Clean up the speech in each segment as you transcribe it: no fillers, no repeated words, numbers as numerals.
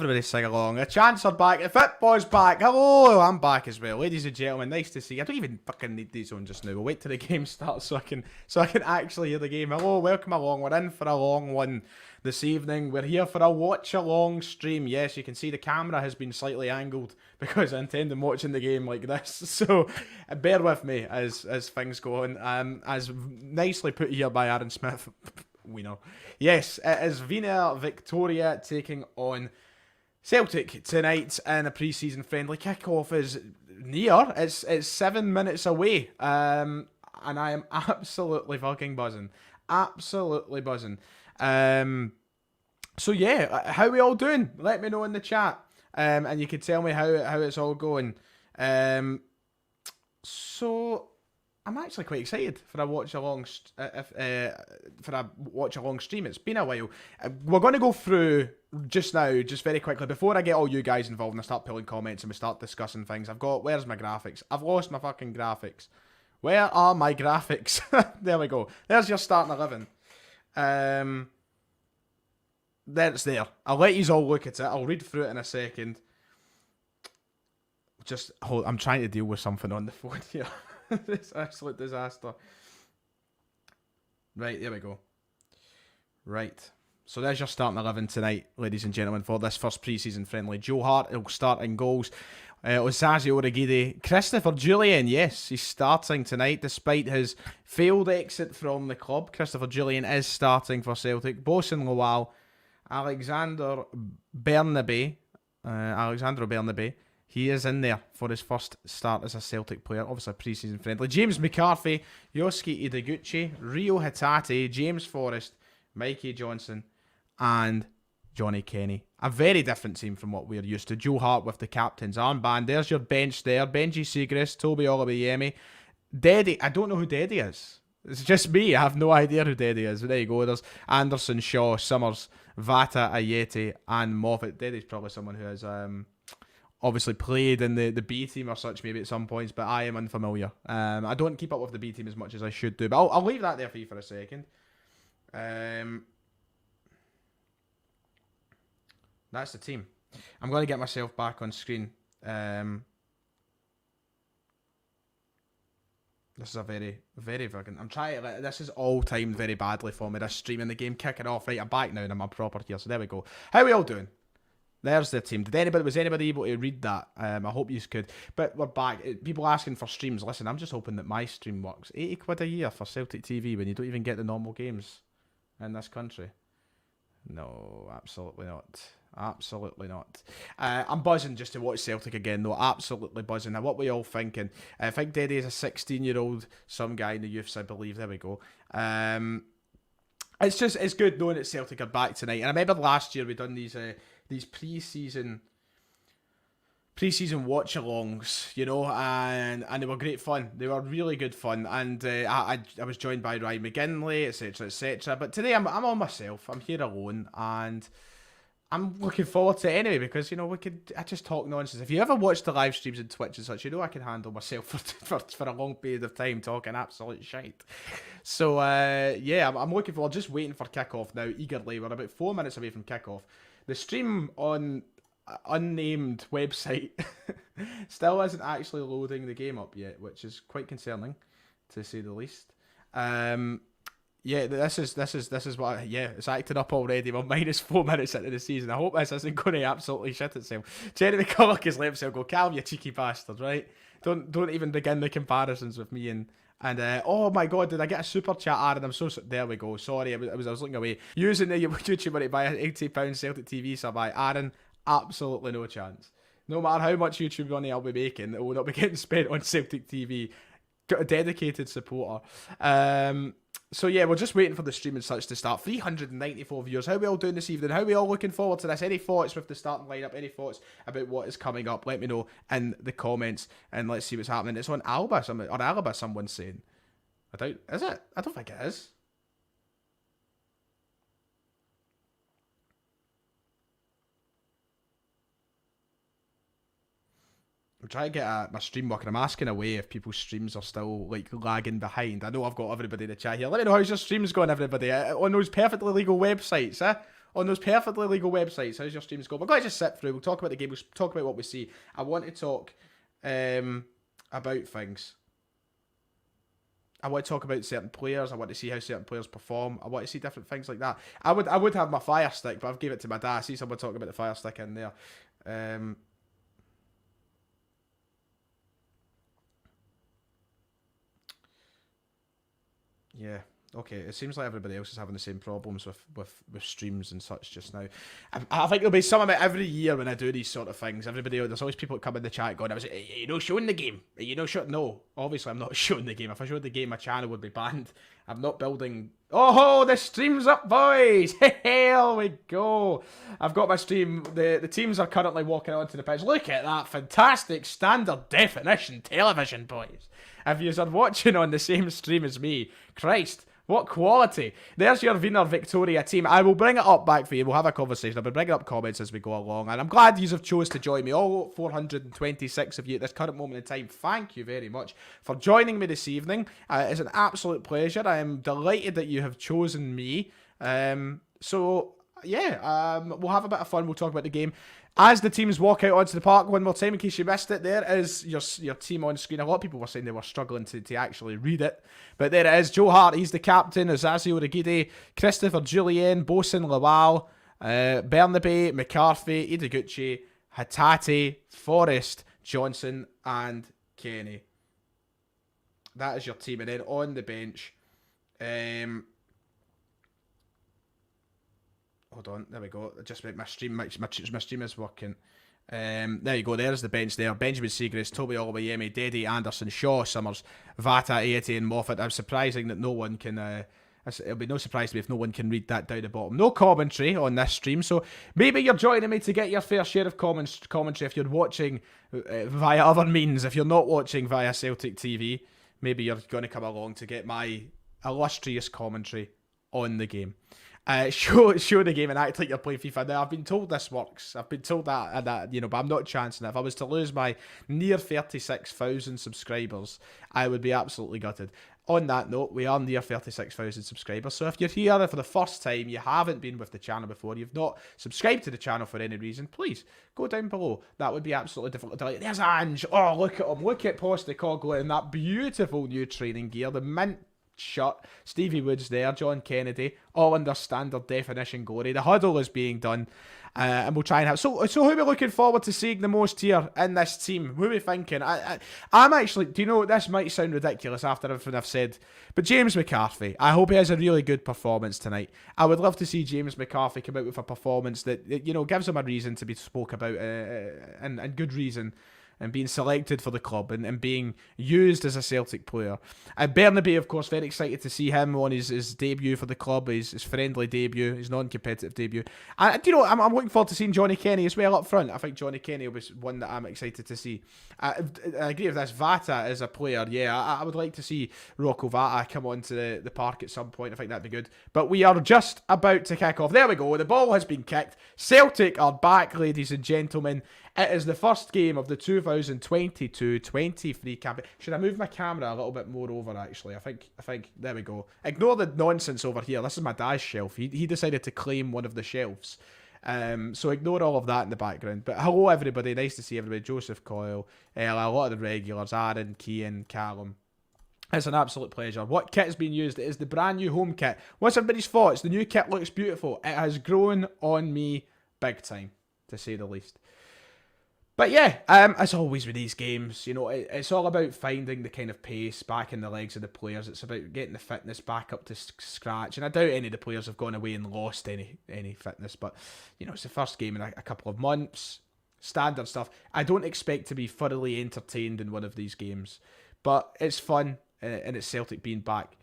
everybody sing along. The chants are back. The football's back. Hello, I'm back as well. Ladies and gentlemen, nice to see you. I don't even fucking need these on just now. We'll wait till the game starts so I can actually hear the game. Hello, welcome along. We're in for a long one this evening. We're here for a watch-along stream. Yes, you can see the camera has been slightly angled because I intend on watching the game like this. So bear with me as things go on. As nicely put here by Aaron Smith. Wiener. Yes, it is Wiener Victoria taking on Celtic tonight in a pre-season friendly. Kickoff is near. It's 7 minutes away. And I am absolutely fucking buzzing. Absolutely buzzing. So yeah, how we all doing? Let me know in the chat. And you can tell me how it's all going. So I'm actually quite excited for a watch along stream. It's been a while. We're going to go through just now, just very quickly, before I get all you guys involved and I start pulling comments and we start discussing things. Where's my graphics? I've lost my fucking graphics. Where are my graphics? There we go. There's your starting 11. There it's there. I'll let you all look at it. I'll read through it in a second. Just hold. I'm trying to deal with something on the phone here. It's absolute disaster. Right, there we go. Right. So there's your starting 11 tonight, ladies and gentlemen, for this first pre-season friendly. Joe Hart will start in goals. Osazi Origide. Christopher Julian, yes, he's starting tonight despite his failed exit from the club. Christopher Julian is starting for Celtic. Bosun Lowell. Alexandre Bernabe. He is in there for his first start as a Celtic player. Obviously, pre-season friendly. James McCarthy, Yosuke Ideguchi, Rio Hitate, James Forrest, Mikey Johnson, and Johnny Kenny. A very different team from what we're used to. Joe Hart with the captain's armband. There's your bench there. Benji Siegrist, Toby Olabiyemi. Deddy, I don't know who Deddy is. It's just me. I have no idea who Deddy is. But there you go. There's Anderson, Shaw, Summers, Vata, Ayeti, and Moffat. Deddy's probably someone who has obviously played in the B team or such maybe at some points, but I am unfamiliar. I don't keep up with the B team as much as I should do, but I'll leave that there for you for a second. That's the team. I'm going to get myself back on screen. This is a very, very fucking... I'm trying to... This is all timed very badly for me, this stream and the game kicking off. Right, I'm back now and I'm proper here, so there we go. How are we all doing? There's the team. Was anybody able to read that? I hope you could. But we're back. People asking for streams. Listen, I'm just hoping that my stream works. 80 quid a year for Celtic TV when you don't even get the normal games in this country. No, absolutely not. Absolutely not. I'm buzzing just to watch Celtic again, though. Absolutely buzzing. Now, what we all thinking? I think Deddy is a 16-year-old, some guy in the youths, I believe. There we go. It's good knowing that Celtic are back tonight. And I remember last year we done these pre-season watch-alongs, you know, and they were great fun. They were really good fun, and I was joined by Ryan McGinley, etc, etc. But today I'm on myself. I'm here alone, and I'm looking forward to it anyway because, you know, I just talk nonsense. If you ever watch the live streams on Twitch and such, you know I can handle myself for a long period of time talking absolute shite. So yeah, I'm looking forward. Just waiting for kickoff now eagerly. We're about 4 minutes away from kickoff. The stream on unnamed website still isn't actually loading the game up yet, which is quite concerning, to say the least. Yeah, this is what. Yeah, it's acting up already. We're minus 4 minutes into the season. I hope this isn't going to absolutely shit itself. Jeremy McCulloch has let himself go. Calm, you cheeky bastard, right? Don't even begin the comparisons with me and oh my god, did I get a super chat, Aaron? I'm so there we go. Sorry, I was looking away. Using the YouTube money to buy an £80 Celtic TV sub by Aaron. Absolutely no chance. No matter how much YouTube money I'll be making, it will not be getting spent on Celtic TV. Got a dedicated supporter. So yeah, we're just waiting for the stream and such to start. 394 viewers. How are we all doing this evening? How are we all looking forward to this? Any thoughts with the starting lineup? Any thoughts about what is coming up? Let me know in the comments and let's see what's happening. It's on Alba, someone's saying. Is it? I don't think it is. I'm trying to get my stream working. I'm asking away if people's streams are still like lagging behind. I know I've got everybody in the chat here. Let me know how's your streams going, everybody, on those perfectly legal websites, eh? on those perfectly legal websites. How's your streams go? We're going to just sit through. We'll talk about the game. We'll talk about what we see. I want to talk about things. I want to talk about certain players. I want to see how certain players perform. I want to see different things like that. I would have my Fire Stick, but I've gave it to my dad. I see someone talking about the Fire Stick in there. Yeah. Okay, it seems like everybody else is having the same problems with streams and such just now. I think there'll be some of it every year when I do these sort of things. There's always people that come in the chat going, are you not showing the game? Are you not showing? No, obviously I'm not showing the game. If I showed the game, my channel would be banned. I'm not building... Oh, the stream's up, boys! Here we go. I've got my stream. The teams are currently walking onto the pitch. Look at that fantastic standard definition television, boys. If you are watching on the same stream as me, Christ... What quality. There's your Wiener Viktoria team. I will bring it up back for you. We'll have a conversation. I'll be bringing up comments as we go along. And I'm glad you have chose to join me. All 426 of you at this current moment in time. Thank you very much for joining me this evening. It's an absolute pleasure. I am delighted that you have chosen me. We'll have a bit of fun. We'll talk about the game. As the teams walk out onto the park, one more time in case you missed it, there is your team on screen. A lot of people were saying they were struggling to actually read it. But there it is. Joe Hart, he's the captain. Azazio Rigidi, Christopher Julien, Bosun Lawal, Bernabe, McCarthy, Ideguchi, Hatate, Forrest, Johnson, and Kenny. That is your team. And then on the bench... Hold on, there we go. Just my stream is working. There you go. There's the bench there. Benjamin Seagraves, Toby Olawayemi, Deddy, Anderson, Shaw, Summers, Vata, Aete, and Moffat. I'm surprising that no one can... it'll be no surprise to me if no one can read that down the bottom. No commentary on this stream, so maybe you're joining me to get your fair share of commentary if you're watching via other means. If you're not watching via Celtic TV, maybe you're going to come along to get my illustrious commentary on the game. Show the game and act like you're playing FIFA. Now, I've been told this works. I've been told that, but I'm not chancing it. If I was to lose my near 36,000 subscribers, I would be absolutely gutted. On that note, we are near 36,000 subscribers. So if you're here for the first time, you haven't been with the channel before, you've not subscribed to the channel for any reason, please go down below. That would be absolutely difficult to like. There's Ange. Oh, look at him. Look at Postecoglou in that beautiful new training gear. The mint shirt, Stevie Woods there, John Kennedy, all under standard definition glory. The huddle is being done, and we'll try and have... So who are we looking forward to seeing the most here in this team? Who are we thinking? I'm actually... Do you know, this might sound ridiculous after everything I've said, but James McCarthy, I hope he has a really good performance tonight. I would love to see James McCarthy come out with a performance that gives him a reason to be spoke about, and good reason, and being selected for the club and being used as a Celtic player. And Bernabe, of course, very excited to see him on his debut for the club, his friendly debut, his non-competitive debut. And I'm looking forward to seeing Johnny Kenny as well up front. I think Johnny Kenny was one that I'm excited to see. I agree with this. Vata as a player, yeah, I would like to see Rocco Vata come onto the park at some point. I think that'd be good. But we are just about to kick off. There we go. The ball has been kicked. Celtic are back, ladies and gentlemen. It is the first game of the 2022-23 campaign. Should I move my camera a little bit more over, actually? I think, there we go. Ignore the nonsense over here. This is my dad's shelf. He decided to claim one of the shelves. So ignore all of that in the background. But hello, everybody. Nice to see everybody. Joseph Coyle, a lot of the regulars, Aaron, Kean, Callum. It's an absolute pleasure. What kit is being used? It is the brand new home kit. What's everybody's thoughts? The new kit looks beautiful. It has grown on me big time, to say the least. But yeah, as always with these games, it's all about finding the kind of pace back in the legs of the players. It's about getting the fitness back up to scratch. And I doubt any of the players have gone away and lost any fitness. But, it's the first game in a couple of months. Standard stuff. I don't expect to be thoroughly entertained in one of these games. But it's fun, and it's Celtic being back.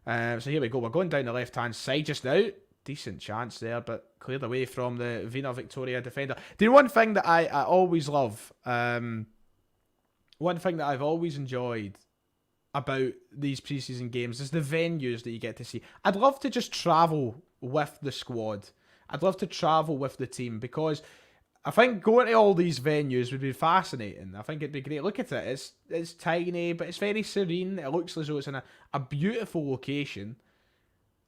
So here we go. We're going down the left-hand side just now. Decent chance there, but cleared away from the Wiener Viktoria defender. Do you know one thing that I always love? One thing that I've always enjoyed about these preseason games is the venues that you get to see. I'd love to just travel with the squad. I'd love to travel with the team, because I think going to all these venues would be fascinating. I think it'd be great. Look at it. It's tiny, but it's very serene. It looks as though it's in a beautiful location.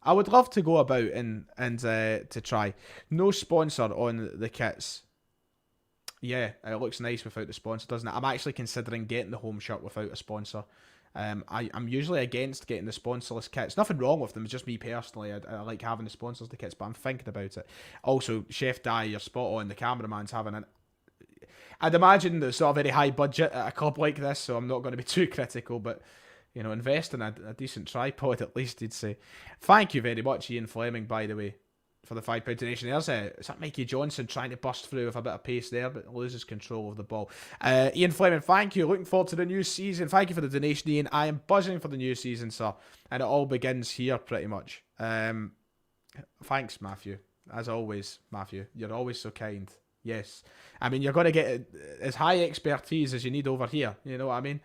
I would love to go about and to try. No sponsor on the kits. Yeah, it looks nice without the sponsor, doesn't it? I'm actually considering getting the home shirt without a sponsor. I'm usually against getting the sponsorless kits. Nothing wrong with them, it's just me personally. I like having the sponsors, the kits, but I'm thinking about it. Also, Chef Di, you're spot on. The cameraman's having an... I'd imagine it's not a very high budget at a club like this, so I'm not going to be too critical, but, you know, invest in a decent tripod at least, he'd say. Thank you very much, Ian Fleming, by the way, for the £5 donation. There's is that Mikey Johnson trying to burst through with a bit of pace there, but loses control of the ball. Ian Fleming, thank you. Looking forward to the new season. Thank you for the donation, Ian. I am buzzing for the new season, sir. And it all begins here, pretty much. Thanks, Matthew. As always, Matthew. You're always so kind. Yes. I mean, you're going to get as high expertise as you need over here. You know what I mean?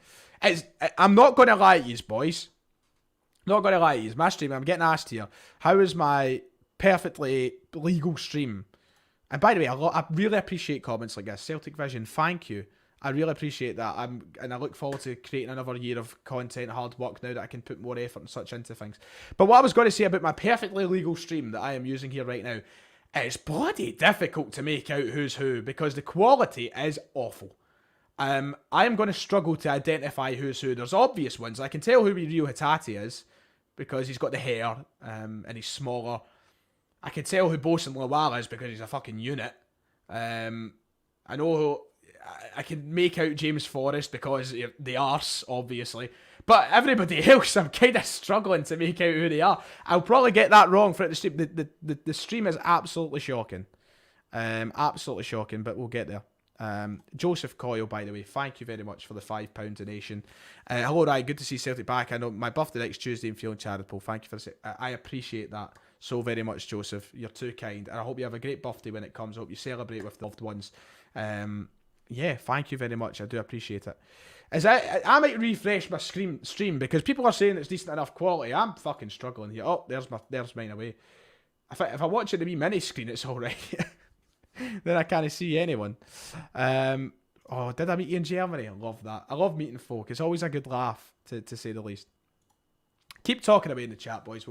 I'm not going to lie to you, boys. Not going to lie to you. My stream, I'm getting asked here, how is my perfectly legal stream? And by the way, I really appreciate comments like this. Celtic Vision, thank you. I really appreciate that. And I look forward to creating another year of content, hard work now that I can put more effort and such into things. But what I was going to say about my perfectly legal stream that I am using here right now, it's bloody difficult to make out who's who because the quality is awful. I am going to struggle to identify who's who. There's obvious ones. I can tell who Rio Hatate is because he's got the hair and he's smaller. I can tell who Bosun Lawala is because he's a fucking unit. I know I can make out James Forrest because the arse, obviously. But everybody else, I'm kind of struggling to make out who they are. I'll probably get that wrong for the stream. The stream is absolutely shocking. Absolutely shocking, but we'll get there. Joseph Coyle, by the way, thank you very much for the £5 donation. Hello, Ryan, good to see Celtic back. I know my birthday next Tuesday and feeling charitable. Thank you for this. I appreciate that so very much, Joseph. You're too kind, and I hope you have a great birthday when it comes. I hope you celebrate with loved ones. Yeah, thank you very much. I do appreciate it. I might refresh my stream because people are saying it's decent enough quality. I'm fucking struggling here. Oh, there's mine away. If I watch it in a wee mini screen, it's all right. Then I can't see anyone. Oh, did I meet you in Germany? I love that. I love meeting folk. It's always a good laugh, to say the least. Keep talking away in the chat, boys.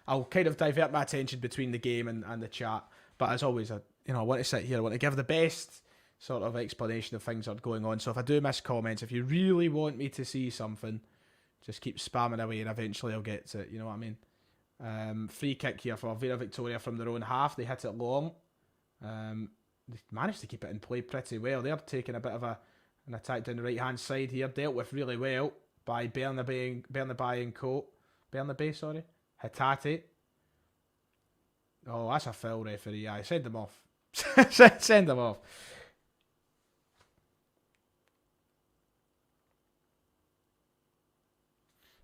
I'll kind of divert my attention between the game and the chat. But as always, I want to sit here. I want to give the best sort of explanation of things that are going on. So if I do miss comments, if you really want me to see something, just keep spamming away and eventually I'll get to it. You know what I mean? Free kick here for WIENER VIKTORIA from their own half. They hit it long. They managed to keep it in play pretty well. They're taking a bit of an attack down the right hand side here, dealt with really well by Bernabé and Co. Bernabé, sorry. Hatate. Oh, that's a foul, referee. Yeah, send them off. Send them off.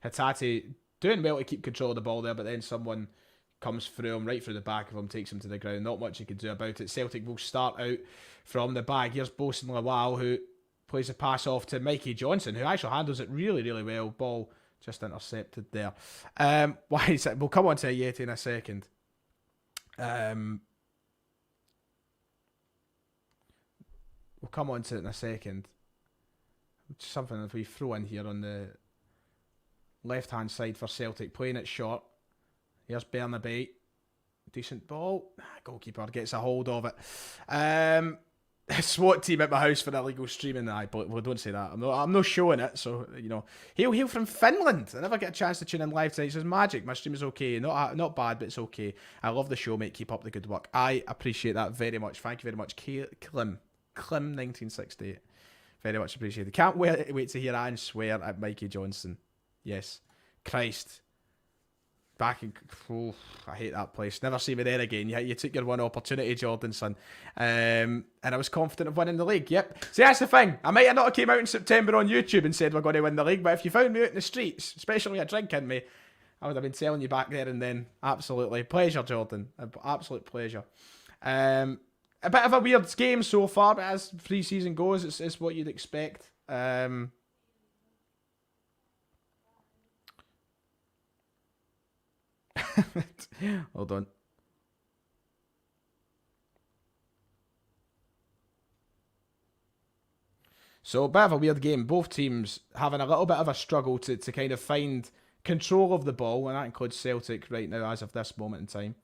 Hatate doing well to keep control of the ball there, but then someone comes through him, right through the back of him, takes him to the ground. Not much he can do about it. Celtic will start out from the back. Here's Bosun Lawal, who plays a pass off to Mikey Johnson, who actually handles it really, really well. Ball just intercepted there. Why is it? We'll come on to Ayeti in a second. We'll come on to it in a second. Something that we throw in here on the left-hand side for Celtic, playing it short. Here's Bernabé. Decent ball. Goalkeeper gets a hold of it. SWAT team at my house for illegal streaming. Well, don't say that. I'm not showing it. So, you know. Hail from Finland. I never get a chance to tune in live tonight. He says, magic. My stream is okay. Not bad, but it's okay. I love the show, mate. Keep up the good work. I appreciate that very much. Thank you very much. Clem 1968. Very much appreciated. Can't wait to hear Anne swear at Mikey Johnson. Yes. Christ. Back in... Oh, I hate that place. Never see me there again. You took your one opportunity, Jordan, son. And I was confident of winning the league. Yep. See, that's the thing. I might have not came out in September on YouTube and said we're going to win the league, but if you found me out in the streets, especially a drink in me, I would have been telling you back there and then. Absolutely. Pleasure, Jordan. Absolute pleasure. A bit of a weird game so far, but as pre-season goes, it's what you'd expect. Hold on. So a bit of a weird game. Both teams having a little bit of a struggle to kind of find control of the ball, and that includes Celtic right now as of this moment in time.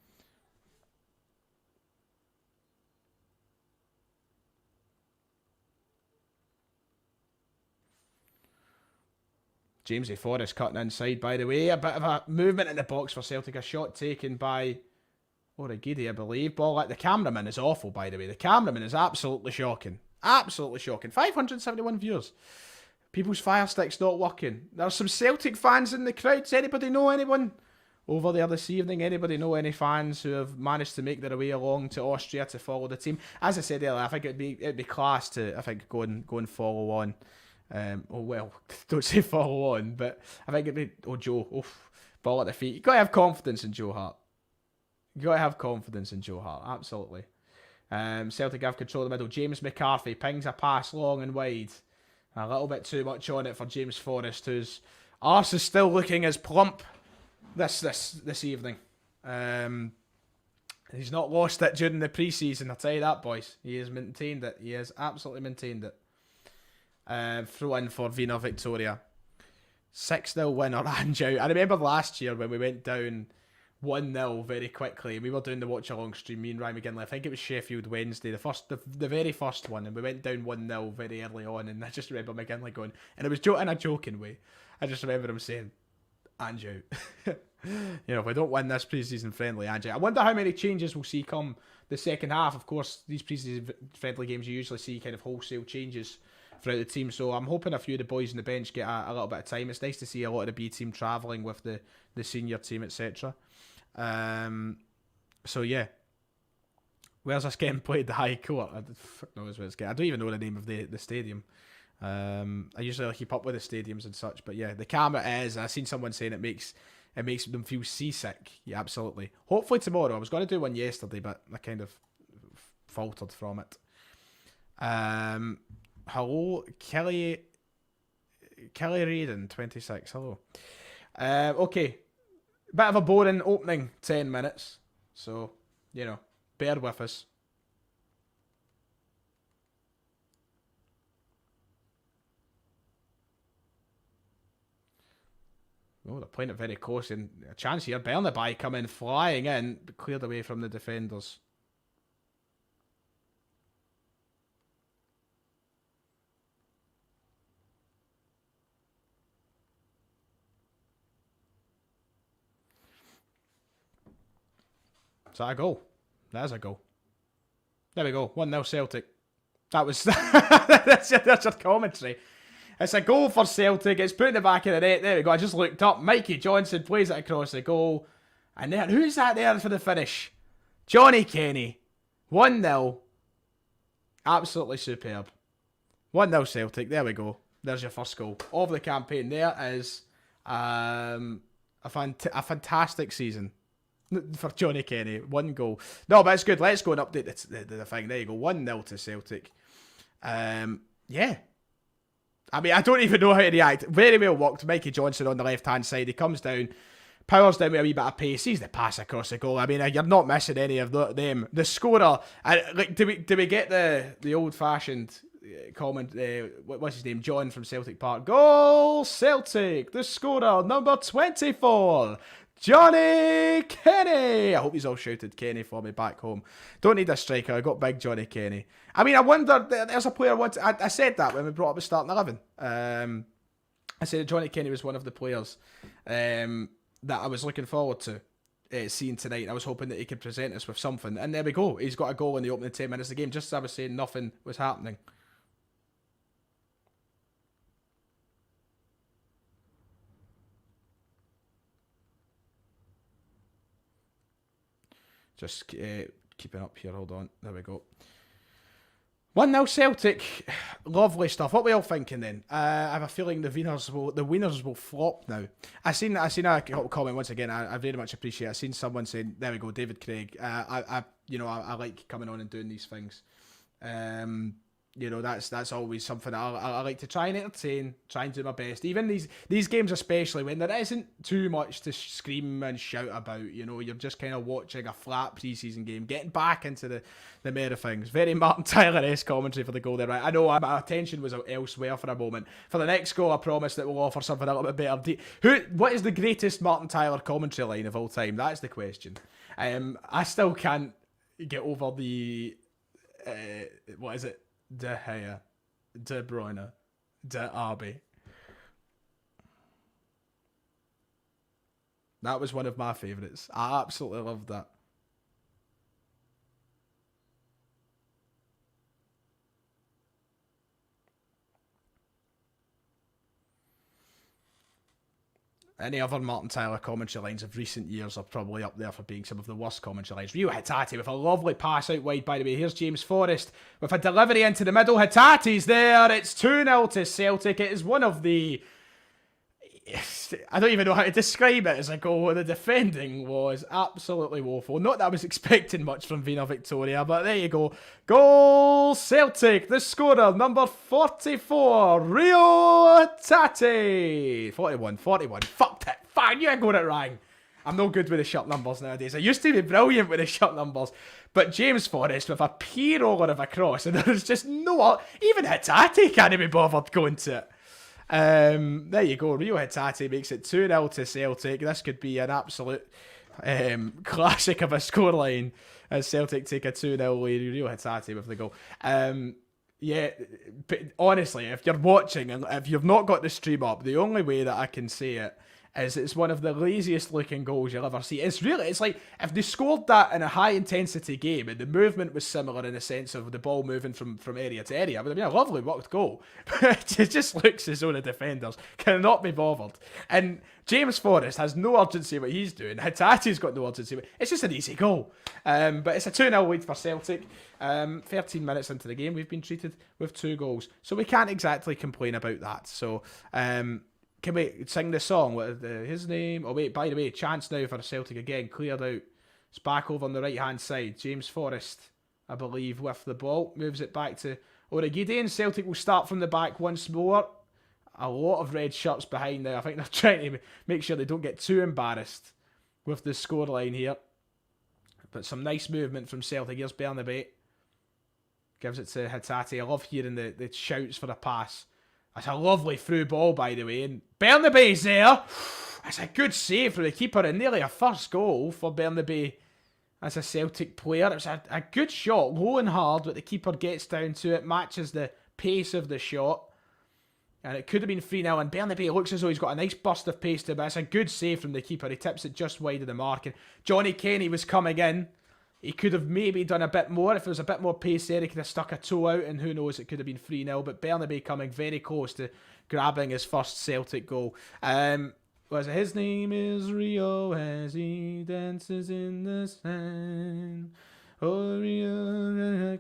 Jamesy Forrest cutting inside, by the way. A bit of a movement in the box for Celtic. A shot taken by Origidi, I believe. Ball at the cameraman is awful, by the way. The cameraman is absolutely shocking. Absolutely shocking. 571 viewers. People's Fire Stick's not working. There are some Celtic fans in the crowd. Does anybody know anyone over there this evening? Anybody know any fans who have managed to make their way along to Austria to follow the team? As I said earlier, I think it'd be class to go and follow on. Oh well, don't say follow on, but I think it'd be Joe. Ball at the feet. You gotta have confidence in Joe Hart. You gotta have confidence in Joe Hart, absolutely. Celtic have control of the middle. James McCarthy pings a pass long and wide. A little bit too much on it for James Forrest, whose arse is still looking as plump this evening. He's not lost it during the pre-season, I'll tell you that, boys. He has maintained it. He has absolutely maintained it. Throw in for WIENER VIKTORIA. 6-0 winner, Anjou. I remember last year when we went down 1-0 very quickly. We were doing the Watchalong stream, me and Ryan McGinley. I think it was Sheffield Wednesday, the very first one, and we went down 1-0 very early on, and I just remember McGinley going, and it was in a joking way. I just remember him saying, Anjou. If we don't win this pre-season friendly, Anjou. I wonder how many changes we'll see come the second half. Of course, these pre-season friendly games, you usually see kind of wholesale changes throughout the team, so I'm hoping a few of the boys on the bench get a little bit of time. It's nice to see a lot of the B team travelling with the senior team, etc. So yeah, where's this getting played? The High Court. I knows where it's getting. I don't even know the name of the stadium. I usually keep up with the stadiums and such, but yeah, the camera is. I've seen someone saying it makes them feel seasick. Yeah, absolutely. Hopefully tomorrow. I was going to do one yesterday, but I kind of faltered from it. Hello, Kelly Raiden 26. Hello. Okay. Bit of a boring opening 10 minutes. So, bear with us. Oh, they're playing it very close. And a chance here. Bernaby coming flying in, but cleared away from the defenders. Is that a goal? That is a goal. There we go. 1-0 Celtic. That was... that's your commentary. It's a goal for Celtic. It's put in the back of the net. There we go. I just looked up. Mikey Johnson plays it across the goal. And there, who's that there for the finish? Johnny Kenny. 1-0. Absolutely superb. 1-0 Celtic. There we go. There's your first goal of the campaign. There is a fantastic season for Johnny Kenny. 1 goal. No, but it's good. Let's go and update the thing. There you go. 1-0 to Celtic. Yeah. I mean, I don't even know how to react. Very well worked. Mikey Johnson on the left-hand side. He comes down, powers down with a wee bit of pace. Sees the pass across the goal. I mean, you're not missing any of them. The scorer, do we get the old-fashioned comment? What's his name? John from Celtic Park. Goal Celtic. The scorer, number 24. Johnny Kenny! I hope he's all shouted Kenny for me back home. Don't need a striker. I got big Johnny Kenny. I mean, I wonder, there's a player once, I said that when we brought up the starting 11. I said that Johnny Kenny was one of the players that I was looking forward to seeing tonight. I was hoping that he could present us with something. And there we go. He's got a goal in the opening 10 minutes of the game. Just as I was saying, nothing was happening. Just keeping up here. Hold on. There we go. 1-0 Celtic. Lovely stuff. What are we all thinking then? I have a feeling the winners will flop now. I seen a comment once again. I very much appreciate it. I seen someone saying, there we go, David Craig. I like coming on and doing these things. You know, that's always something I like to try and entertain, try and do my best. Even these games, especially when there isn't too much to scream and shout about. You know, you're just kind of watching a flat preseason game, getting back into the mere of things. Very Martin Tyler-esque commentary for the goal there, right? I know my attention was elsewhere for a moment. For the next goal, I promise that we'll offer something a little bit better. What is the greatest Martin Tyler commentary line of all time? That's the question. I still can't get over the what is it? De Gea, De Bruyne, De Abbey. That was one of my favourites. I absolutely loved that. Any other Martin Tyler commentary lines of recent years are probably up there for being some of the worst commentary lines. Rio Hatate with a lovely pass out wide, by the way. Here's James Forrest with a delivery into the middle. Hatate's there. It's 2-0 to Celtic. It is one of the... I don't even know how to describe it as a goal. The defending was absolutely woeful. Not that I was expecting much from Wiener Victoria, but there you go. Goal Celtic. The scorer, number 44, Rio Hatate. 41. Fucked it. Fine, you ain't got it wrong. I'm no good with the shirt numbers nowadays. I used to be brilliant with the shirt numbers. But James Forrest with a p-roller of a cross, and there's just no... Even Hatate can't be bothered going to it. There you go. Rio Hatate makes it 2-0 to Celtic. This could be an absolute classic of a scoreline as Celtic take a 2-0 lead. Rio Hatate with the goal. Yeah, but honestly, if you're watching and if you've not got the stream up, the only way that I can say it is it's one of the laziest looking goals you'll ever see. It's like if they scored that in a high intensity game and the movement was similar in the sense of the ball moving from area to area, it would have been a lovely worked goal. But it just looks as though the defenders cannot be bothered. And James Forrest has no urgency what he's doing. Hatate's got no urgency. It's just an easy goal. But it's a 2-0 lead for Celtic. 13 minutes into the game, we've been treated with 2 goals. So we can't exactly complain about that. So... can we sing the song? What is his name? Oh wait, by the way, chance now for Celtic again. Cleared out. It's back over on the right hand side. James Forrest, I believe, with the ball. Moves it back to Origidi, and Celtic will start from the back once more. A lot of red shirts behind there. I think they're trying to make sure they don't get too embarrassed with the scoreline here. But some nice movement from Celtic. Here's Bernabé. Gives it to Hatate. I love hearing the shouts for the pass. That's a lovely through ball, by the way. And Bernabé's there. That's a good save from the keeper and nearly a first goal for Bernabé as a Celtic player. It's a good shot, low and hard, but the keeper gets down to it, matches the pace of the shot. And it could have been 3-0. And Bernabé looks as though he's got a nice burst of pace to it, but it's a good save from the keeper. He tips it just wide of the mark. And Johnny Kenny was coming in. He could have maybe done a bit more. If there was a bit more pace there, he could have stuck a toe out, and who knows, it could have been 3-0. But Bernabé coming very close to grabbing his first Celtic goal. Was it his name is Rio as he dances in the sand. Oh, Rio,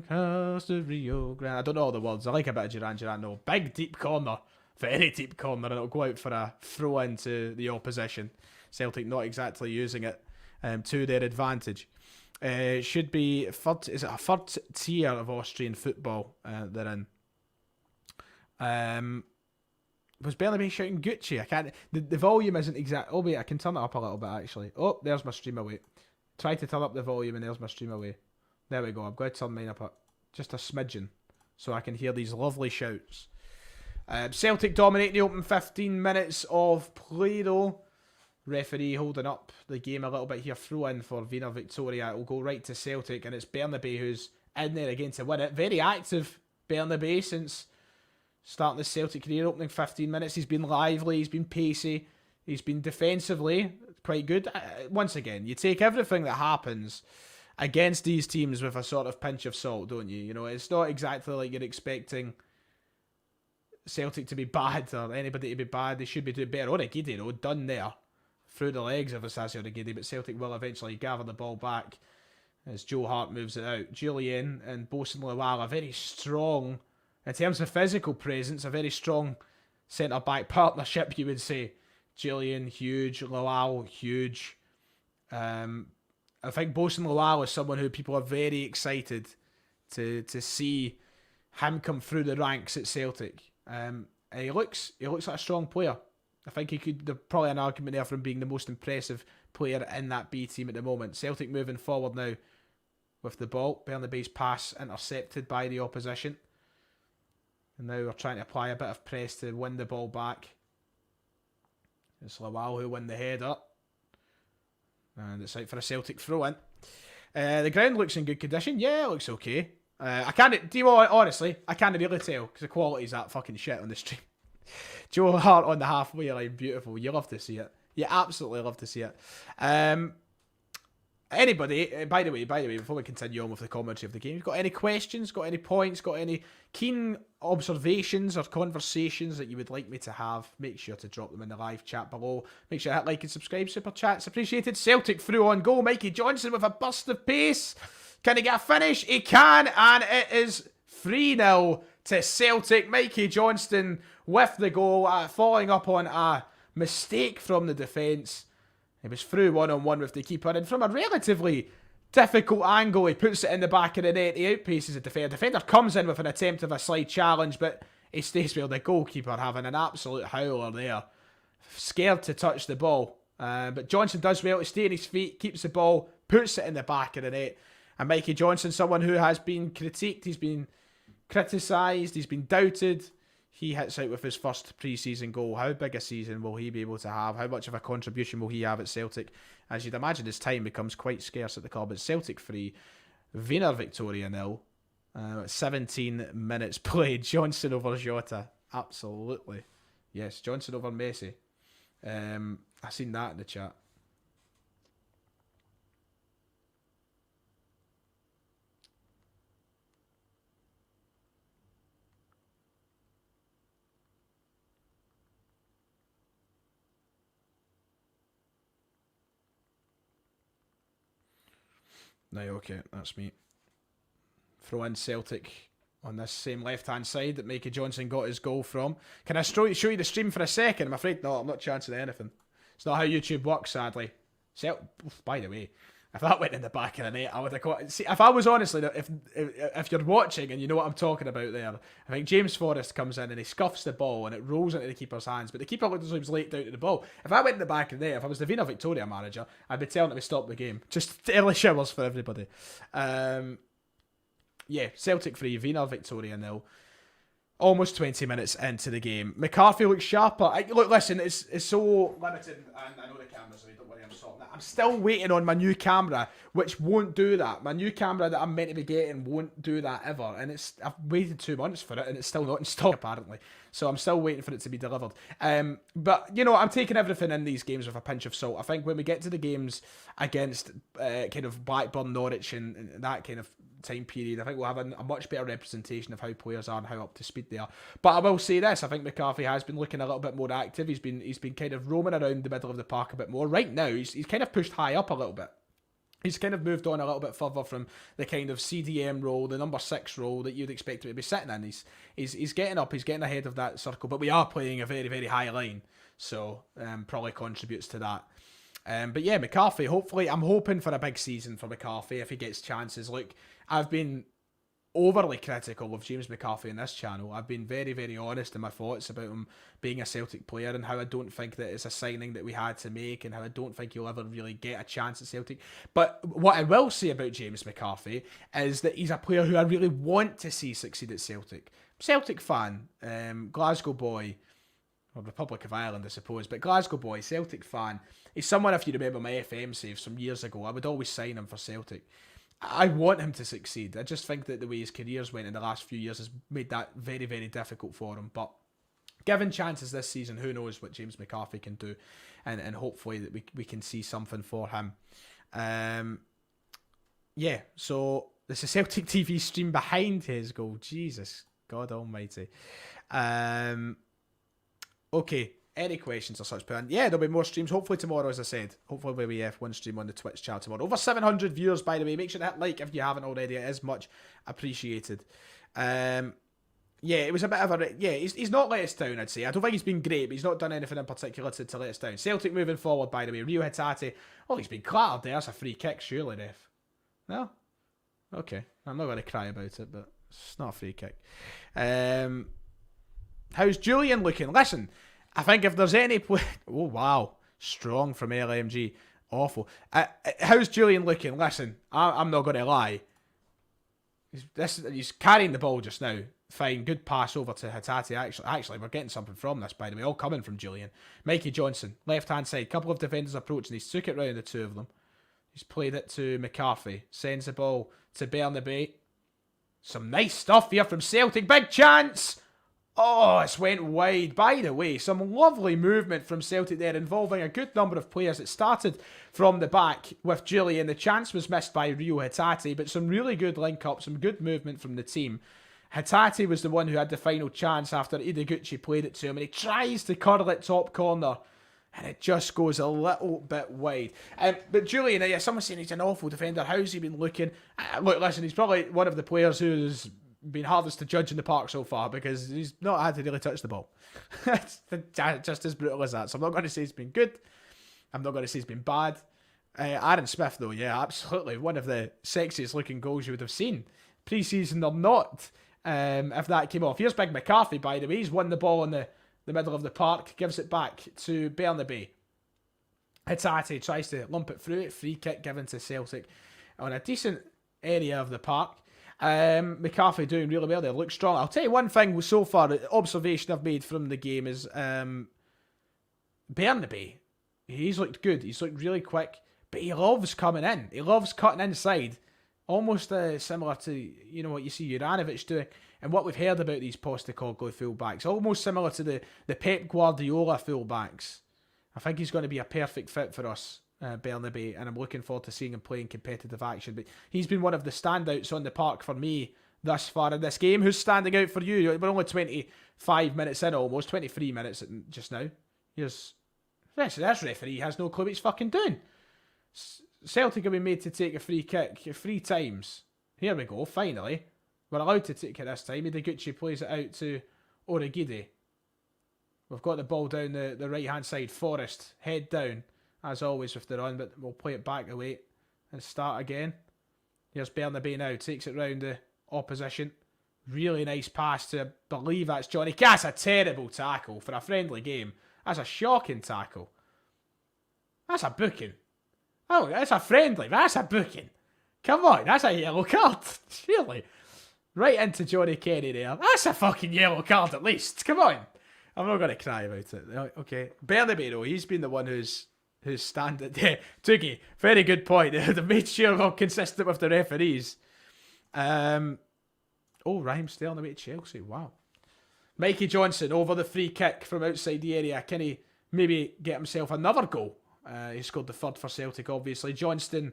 across the Rio Grande. I don't know all the words. I like a bit of Duran Duran. No, big deep corner. Very deep corner, and it'll go out for a throw into the opposition. Celtic not exactly using it to their advantage. Should be third. Is it a third tier of Austrian football they're in? Was Bernabé shouting Gucci? I can't. The volume isn't exact. Oh wait, I can turn it up a little bit actually. Oh, there's my stream away. Try to turn up the volume and there's my stream away. There we go. I'm going to turn mine up just a smidgen so I can hear these lovely shouts. Celtic dominate the open 15 minutes of play though. Referee holding up the game a little bit here. Throw in for Wiener Victoria. It will go right to Celtic, and it's Bernabé who's in there again to win it. Very active Bernabé since starting the Celtic career. Opening 15 minutes, he's been lively, he's been pacey, he's been defensively quite good. Once again, you take everything that happens against these teams with a sort of pinch of salt, don't you? You know, it's not exactly like you're expecting Celtic to be bad or anybody to be bad. They should be doing better. Origidi, though, done there through the legs of Asasi Origidi, but Celtic will eventually gather the ball back as Joe Hart moves it out. Julian and Bosun Lawal, a very strong, in terms of physical presence, a very strong centre-back partnership, you would say. Julian, huge. Lawal, huge. I think Bosun Lawal is someone who people are very excited to see him come through the ranks at Celtic. He looks like a strong player. I think there's probably an argument there for him being the most impressive player in that B team at the moment. Celtic moving forward now with the ball. Bernabei's pass intercepted by the opposition. And now we're trying to apply a bit of press to win the ball back. It's Lawal who win the header. And it's out for a Celtic throw-in. The ground looks in good condition. Yeah, it looks okay. Honestly, I can't really tell because the quality's that fucking shit on the stream. Joe Hart on the halfway line, beautiful. You love to see it. You absolutely love to see it. Anybody, by the way, before we continue on with the commentary of the game, got any questions, got any points, got any keen observations or conversations that you would like me to have, make sure to drop them in the live chat below. Make sure to hit like and subscribe, super chats appreciated. Celtic through on goal, Mikey Johnson with a burst of pace. Can he get a finish? He can, and it is 3-0 to Celtic. Mikey Johnston with the goal, following up on a mistake from the defence. He was through one-on-one with the keeper, and from a relatively difficult angle, he puts it in the back of the net. He outpaces the defender. The defender comes in with an attempt of a slight challenge, but he stays with the goalkeeper, having an absolute howler there. Scared to touch the ball. But Johnson does well to stay on his feet, keeps the ball, puts it in the back of the net. And Mikey Johnson, someone who has been critiqued, he's been criticised, he's been doubted. He hits out with his first pre-season goal. How big a season will he be able to have? How much of a contribution will he have at Celtic? As you'd imagine, his time becomes quite scarce at the club. It's Celtic 3, Wiener Victoria 0. 17 minutes played. Johnson over Jota. Absolutely. Yes, Johnson over Messi. I seen that in the chat. No, okay, that's me. Throw in Celtic on this same left-hand side that Mikey Johnson got his goal from. Can I show you the stream for a second? I'm afraid not. I'm not chancing anything. It's not how YouTube works, sadly. By the way, if that went in the back of the net, I would have got... See, if I was honestly... If you're watching and you know what I'm talking about there, I think James Forrest comes in and he scuffs the ball and it rolls into the keeper's hands, but the keeper looks like he was late down to the ball. If I went in the back of the net, if I was the Wiener Victoria manager, I'd be telling him to stop the game. Just early showers for everybody. Yeah, Celtic 3, Wiener Victoria 0. Almost 20 minutes into the game. McCarthy looks sharper. Look, listen, it's so limited, and I know the camera's away, don't worry, I'm sorting that. I'm still waiting on my new camera, which won't do that. My new camera that I'm meant to be getting won't do that ever, and I've waited 2 months for it, and it's still not in stock, apparently. So I'm still waiting for it to be delivered. But, you know, I'm taking everything in these games with a pinch of salt. I think when we get to the games against kind of Blackburn, Norwich, and that kind of time period, I think we'll have a much better representation of how players are and how up to speed they are. But I will say this, I think McCarthy has been looking a little bit more active. He's been kind of roaming around the middle of the park a bit more. Right now, he's kind of pushed high up a little bit. He's kind of moved on a little bit further from the kind of CDM role, the number 6 role that you'd expect him to be sitting in. He's getting up, he's getting ahead of that circle, but we are playing a very, very high line, so probably contributes to that. But yeah, McCarthy, hopefully, I'm hoping for a big season for McCarthy if he gets chances. Look, I've been overly critical of James McCarthy in this channel. I've been very, very honest in my thoughts about him being a Celtic player and how I don't think that it's a signing that we had to make and how I don't think he'll ever really get a chance at Celtic. But what I will say about James McCarthy is that he's a player who I really want to see succeed at Celtic. Celtic fan, Glasgow boy, or Republic of Ireland, I suppose, but Glasgow boy, Celtic fan. He's someone, if you remember my FM saves from years ago, I would always sign him for Celtic. I want him to succeed. I just think that the way his careers went in the last few years has made that very, very difficult for him. But given chances this season, who knows what James McCarthy can do, and hopefully that we can see something for him. Yeah, so this is Celtic TV stream behind his goal. Jesus, God almighty. Okay, any questions or such? Yeah, there'll be more streams. Hopefully tomorrow, as I said. Hopefully we have one stream on the Twitch channel tomorrow. Over 700 viewers, by the way. Make sure to hit like if you haven't already. It is much appreciated. Yeah, it was a bit of a... Yeah, he's not let us down, I'd say. I don't think he's been great, but he's not done anything in particular to let us down. Celtic moving forward, by the way. Rio Hatate. Oh, he's been clattered there. That's a free kick, surely, ref. No? Okay. I'm not going to cry about it, but It's not a free kick. How's Julian looking? Listen, I think if there's any play... Oh, wow. Strong from LMG. Awful. How's Julian looking? Listen, I'm not going to lie. He's carrying the ball just now. Fine. Good pass over to Hatate. Actually, we're getting something from this, by the way. All coming from Julian. Mikey Johnson, left-hand side. Couple of defenders approaching. He's took it round the two of them. He's played it to McCarthy. Sends the ball to Bernabei. Some nice stuff here from Celtic. Big chance! Oh, it's went wide. By the way, some lovely movement from Celtic there involving a good number of players. It started from the back with Julian. The chance was missed by Ryo Hatate, but some really good link-up, some good movement from the team. Hatate was the one who had the final chance after Ideguchi played it to him, and he tries to curl it top corner, and it just goes a little bit wide. But Julian, yeah, someone's saying he's an awful defender. How's he been looking? Look, listen, he's probably one of the players who's been hardest to judge in the park so far because he's not had to really touch the ball. It's just as brutal as that. So I'm not going to say he's been good. I'm not going to say he's been bad. Aaron Smith, though, yeah, absolutely. One of the sexiest looking goals you would have seen. Pre-season or not, if that came off. Here's Big McCarthy, by the way. He's won the ball in the middle of the park. Gives it back to Bernabei. Hatate tries to lump it through it. Free kick given to Celtic on a decent area of the park. McCarthy doing really well there. Looks strong. I'll tell you one thing so far, the observation I've made from the game is Bernabei. He's looked good. He's looked really quick. But he loves coming in. He loves cutting inside. Almost similar to, you know, what you see Juranovic doing. And what we've heard about these Postecoglou fullbacks. Almost similar to the Pep Guardiola fullbacks. I think he's going to be a perfect fit for us. Bernabei, and I'm looking forward to seeing him play in competitive action. But he's been one of the standouts on the park for me thus far in this game. Who's standing out for you? We're only 25 minutes in, almost 23 minutes just now. This referee has no clue what he's fucking doing. Celtic have been made to take a free kick 3 times. Here we go, finally. We're allowed to take it this time. Ideguchi plays it out to Origide. We've got the ball down the right-hand side. Forrest, head down. As always with the run, but we'll play it back away and start again. Here's Bernabei now, takes it round the opposition. Really nice pass to, I believe that's Johnny. That's a terrible tackle for a friendly game. That's a shocking tackle. That's a booking. Oh, that's a friendly, that's a booking. Come on, that's a yellow card. Surely. Right into Johnny Kenny there. That's a fucking yellow card at least. Come on. I'm not going to cry about it. Okay. Bernabei, though, he's been the one who's standing there. Tookie, very good point. They've made sure we're consistent with the referees. Raheem Sterling away to Chelsea. Wow. Mikey Johnson over the free kick from outside the area. Can he maybe get himself another goal? He scored the third for Celtic, obviously. Johnston,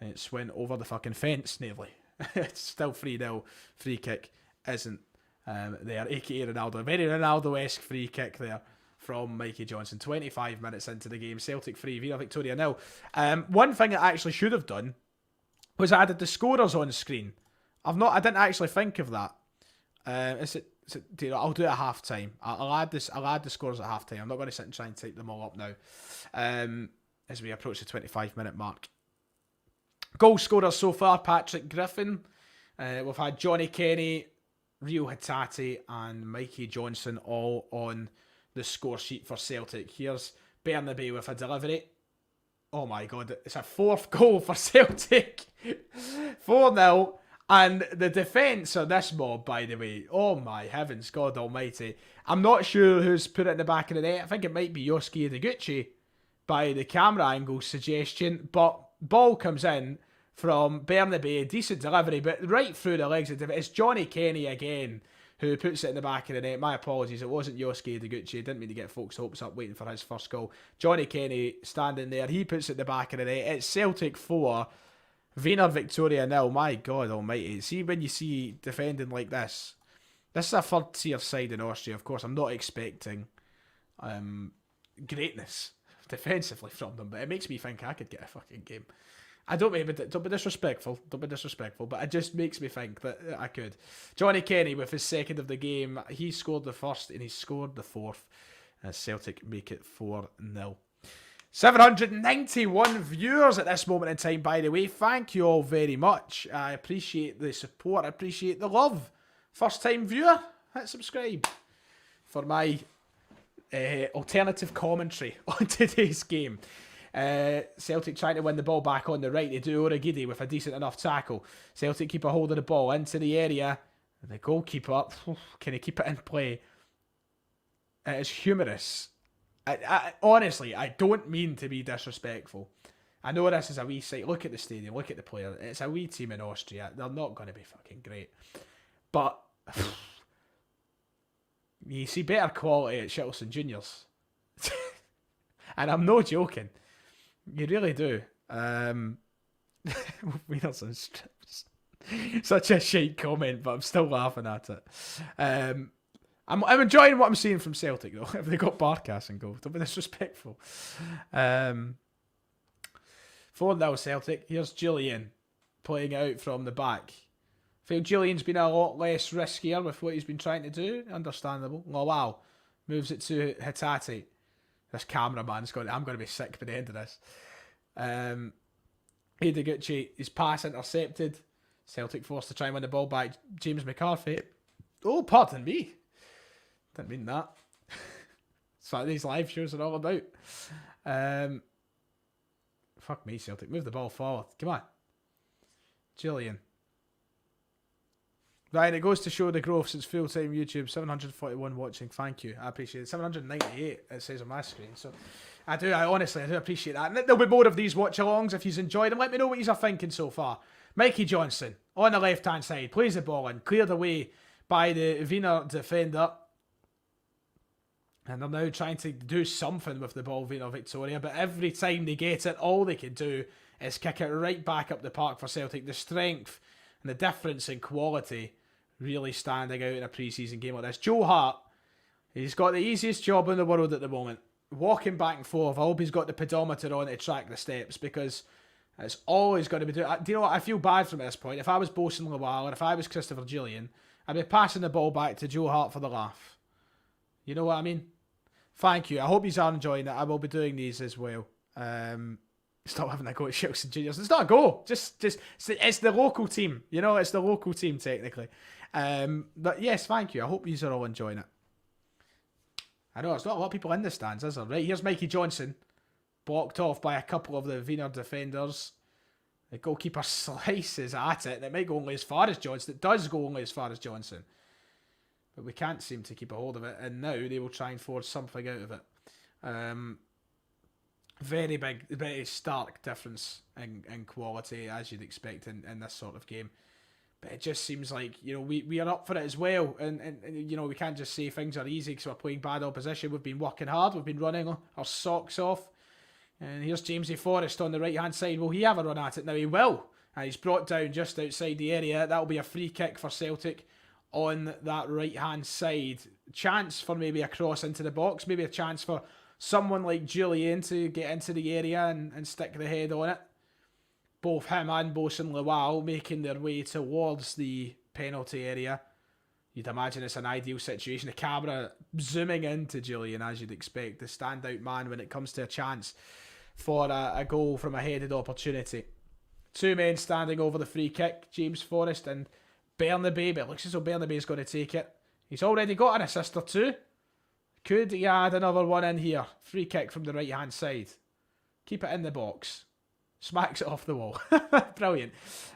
it's went over the fucking fence nearly. It's still 3-0. Free kick isn't there. A.k.a. Ronaldo. Very Ronaldo-esque free kick there from Mikey Johnson. 25 minutes into the game. Celtic 3, WIENER VIKTORIA 0. One thing I actually should have done was added the scorers on screen. I didn't actually think of that. I'll do it at half time. I'll add the scores at half time. I'm not going to sit and try and type them all up now. As we approach the 25-minute mark. Goal scorers so far: Patrick Griffin. We've had Johnny Kenny, Ryo Hatate, and Mikey Johnson all on the score sheet for Celtic. Here's Bernabei with a delivery. Oh my god, it's a 4th goal for Celtic. 4-0. And the defence of this mob, by the way, oh my heavens, God almighty. I'm not sure who's put it in the back of the net. I think it might be Yosuke Ideguchi by the camera angle suggestion. But ball comes in from Bernabei, decent delivery, but right through the legs of the defence. It's Johnny Kenny again who puts it in the back of the net. My apologies, it wasn't Yosuke Ideguchi. Didn't mean to get folks' hopes up waiting for his first goal. Johnny Kenny standing there. He puts it in the back of the net. It's Celtic 4, WIENER VIKTORIA 0. My God almighty. See, when you see defending like this is a 3rd tier side in Austria. Of course, I'm not expecting greatness defensively from them, but it makes me think I could get a fucking game. Don't be disrespectful, but it just makes me think that I could. Johnny Kenny with his 2nd of the game. He scored the 1st and he scored the 4th. Celtic make it 4-0. 791 viewers at this moment in time, by the way. Thank you all very much. I appreciate the support. I appreciate the love First time viewer, hit subscribe for my alternative commentary on today's game. Celtic trying to win the ball back on the right. They do Oragidi with a decent enough tackle. Celtic keep a hold of the ball into the area. The goalkeeper, can he keep it in play? It is humorous. Honestly, I don't mean to be disrespectful. I know this is a wee site. Look at the stadium. Look at the player. It's a wee team in Austria. They're not going to be fucking great. But you see better quality at Shittleson Juniors. And I'm no joking. You really do. Wieners and strips. Such a shite comment, but I'm still laughing at it. I'm enjoying what I'm seeing from Celtic, though. If they got Barkas and goal, don't be disrespectful. 4-0 Celtic. Here's Julian playing out from the back. I feel Julian's been a lot less riskier with what he's been trying to do. Understandable. Lawal moves it to Hitati. This cameraman's going, I'm going to be sick by the end of this. Hidiguchi, his pass intercepted. Celtic forced to try and win the ball back. James McCarthy. Oh, pardon me. Didn't mean that. That's what these live shows are all about. Fuck me, Celtic. Move the ball forward. Come on. Julian. Right, it goes to show the growth since full-time YouTube. 741 watching. Thank you. I appreciate it. 798, it says on my screen. So I honestly appreciate that. And there'll be more of these watch-alongs if you've enjoyed them. Let me know what you're thinking so far. Mikey Johnson, on the left-hand side, plays the ball in. Cleared away by the Wiener defender. And they're now trying to do something with the ball, Wiener Viktoria. But every time they get it, all they can do is kick it right back up the park for Celtic. The strength and the difference in quality really standing out in a pre-season game like this. Joe Hart, he's got the easiest job in the world at the moment. Walking back and forth. I hope he's got the pedometer on to track the steps, because it's always going to be doing. Do you know what? I feel bad from this point. If I was Bosun Lawal, or if I was Christopher Gillian, I'd be passing the ball back to Joe Hart for the laugh. You know what I mean? Thank you. I hope you are enjoying it. I will be doing these as well. Stop having a go at Shields and Juniors. It's not a go. Just it's the local team. You know, it's the local team technically. But yes, thank you. I hope you are all enjoying it. I know there's not a lot of people in the stands, is there? Right, here's Mikey Johnson, blocked off by a couple of the Wiener defenders. The goalkeeper slices at it, and it might go only as far as Johnson. It does go only as far as Johnson. But we can't seem to keep a hold of it, and now they will try and force something out of it. Very big, very stark difference in quality, as you'd expect in this sort of game. But it just seems like, you know, we are up for it as well. And you know, we can't just say things are easy because we're playing bad opposition. We've been working hard. We've been running our socks off. And here's Jamesy Forrest on the right-hand side. Will he have a run at it? Now he will. And he's brought down just outside the area. That'll be a free kick for Celtic on that right-hand side. Chance for maybe a cross into the box. Maybe a chance for someone like Julian to get into the area and stick the head on it. Both him and Bosun Lawal making their way towards the penalty area. You'd imagine it's an ideal situation. The camera zooming into Julian, as you'd expect. The standout man when it comes to a chance for a goal from a headed opportunity. Two men standing over the free kick. James Forrest and Bernabe. But it looks as though Bernabe's going to take it. He's already got an assist or two. Could he add another one in here? Free kick from the right-hand side. Keep it in the box. Smacks it off the wall. Brilliant.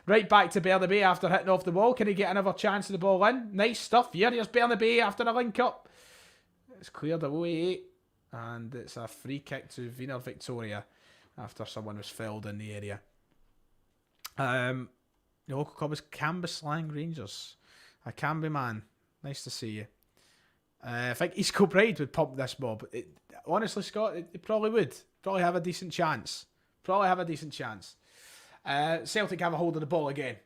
Right back to Bernabe after hitting off the wall. Can he get another chance of the ball in? Nice stuff here. Here's Bernabe after a link-up. It's cleared away. And it's a free kick to Wiener Viktoria after someone was felled in the area. The local club is Cambuslang Rangers. A Camby man. Nice to see you. I think East Kilbride would pump this mob. Honestly, Scott, it probably would. Probably have a decent chance. Celtic have a hold of the ball again.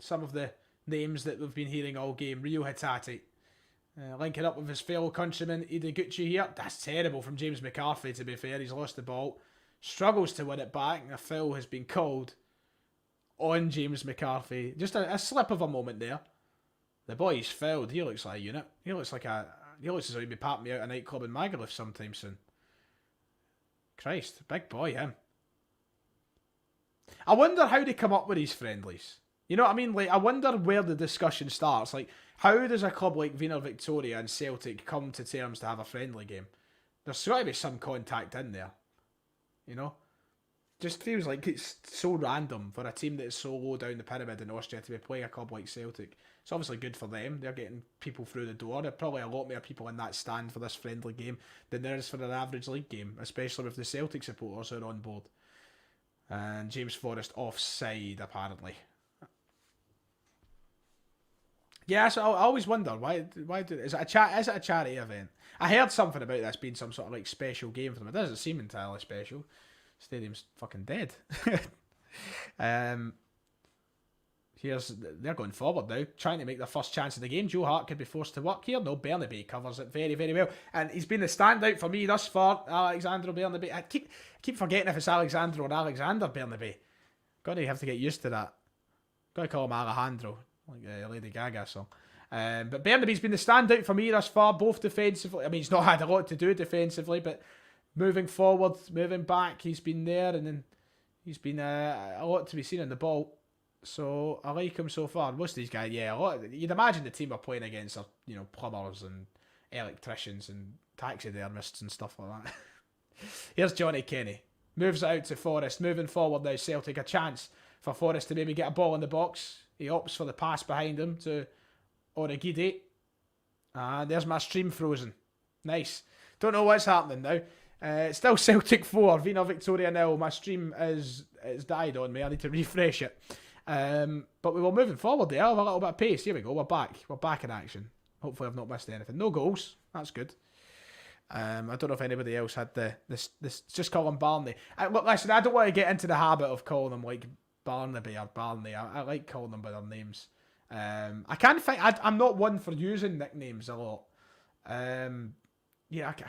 Some of the names that we've been hearing all game. Rio Hitati. Linking up with his fellow countryman, Hidiguchi here. That's terrible from James McCarthy, to be fair. He's lost the ball. Struggles to win it back. A foul has been called on James McCarthy. Just a slip of a moment there. The boy's fouled. He looks like a unit. He looks as though he'd be patting me out a nightclub in Magaluf sometime soon. Christ, big boy, him. I wonder how they come up with these friendlies. You know what I mean? Like, I wonder where the discussion starts. Like, how does a club like Wiener Victoria and Celtic come to terms to have a friendly game? There's got to be some contact in there. You know? Just feels like it's so random for a team that's so low down the pyramid in Austria to be playing a club like Celtic. It's obviously good for them. They're getting people through the door. There are probably a lot more people in that stand for this friendly game than there is for an average league game, especially with the Celtic supporters who are on board. And James Forrest offside, apparently. Yeah, so I always wonder why is it a charity event? I heard something about this being some sort of like special game for them. It doesn't seem entirely special. Stadium's fucking dead. They're going forward now, trying to make their first chance of the game. Joe Hart could be forced to work here. No, Bernabe covers it very, very well. And he's been the standout for me thus far, Alexandro Bernabe. I keep forgetting if it's Alexandro or Alexander Bernabe. Gonna have to get used to that. Gotta call him Alejandro, like a Lady Gaga song. But Bernabe's been the standout for me thus far, both defensively. I mean, he's not had a lot to do defensively, but moving forward, moving back, he's been there, and then he's been a lot to be seen on the ball. So I like him so far. Most of these guys, yeah, you'd imagine the team are playing against are, plumbers and electricians and taxidermists and stuff like that. Here's Johnny Kenny. Moves it out to Forrest. Moving forward now, Celtic a chance for Forrest to maybe get a ball in the box. He opts for the pass behind him to Origide. There's my stream frozen. Nice. Don't know what's happening now. It's still Celtic 4, Wiener Victoria 0. My stream it's died on me. I need to refresh it. But we were moving forward there with a little bit of pace. Here we go. We're back. We're back in action. Hopefully I've not missed anything. No goals. That's good. I don't know if anybody else had this. Just call him Barney. Look, listen, I don't want to get into the habit of calling them like Barnaby or Barney. I like calling them by their names. I can't think. I'm not one for using nicknames a lot. I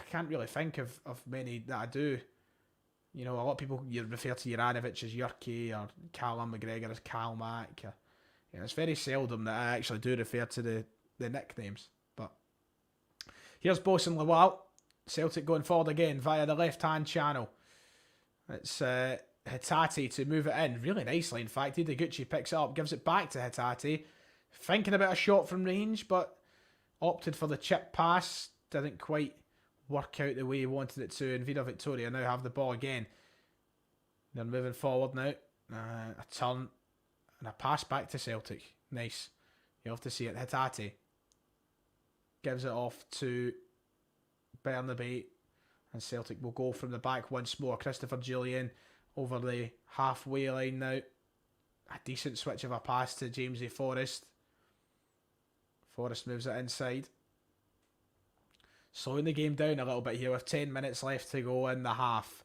can't really think of many that I do. A lot of people, you refer to Juranovic as Jurki or Callum McGregor as Calmac. It's very seldom that I actually do refer to the nicknames. But here's Bosun Lawal. Celtic going forward again via the left-hand channel. It's Hitati to move it in really nicely. In fact, Ideguchi picks it up, gives it back to Hitati. Thinking about a shot from range, but opted for the chip pass. Didn't quite work out the way he wanted it to, and Wiener Victoria now have the ball again. They're moving forward now. A turn and a pass back to Celtic. Nice. You'll have to see it. Hitati gives it off to Bernabe, and Celtic will go from the back once more. Christopher Julian over the halfway line now. A decent switch of a pass to Jamesy Forrest. Forrest moves it inside. Slowing the game down a little bit here with 10 minutes left to go in the half.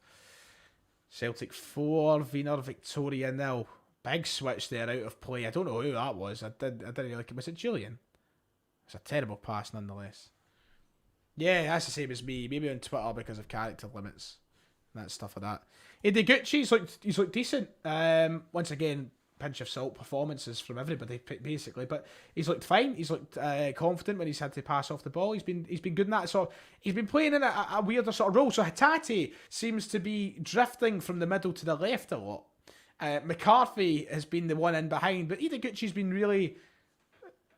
Celtic 4, Wiener Victoria 0. Big switch there out of play. I don't know who that was. I didn't really... Was it Julian? It's a terrible pass nonetheless. Yeah, that's the same as me. Maybe on Twitter because of character limits. And that stuff like that. Ideguchi, he's looked decent. Once again, pinch of salt performances from everybody basically, but he's looked fine. He's looked confident when he's had to pass off the ball. He's been good in that sort. He's been playing in a weirder sort of role. So Hitati seems to be drifting from the middle to the left a lot. McCarthy has been the one in behind, but Ideguchi's been really.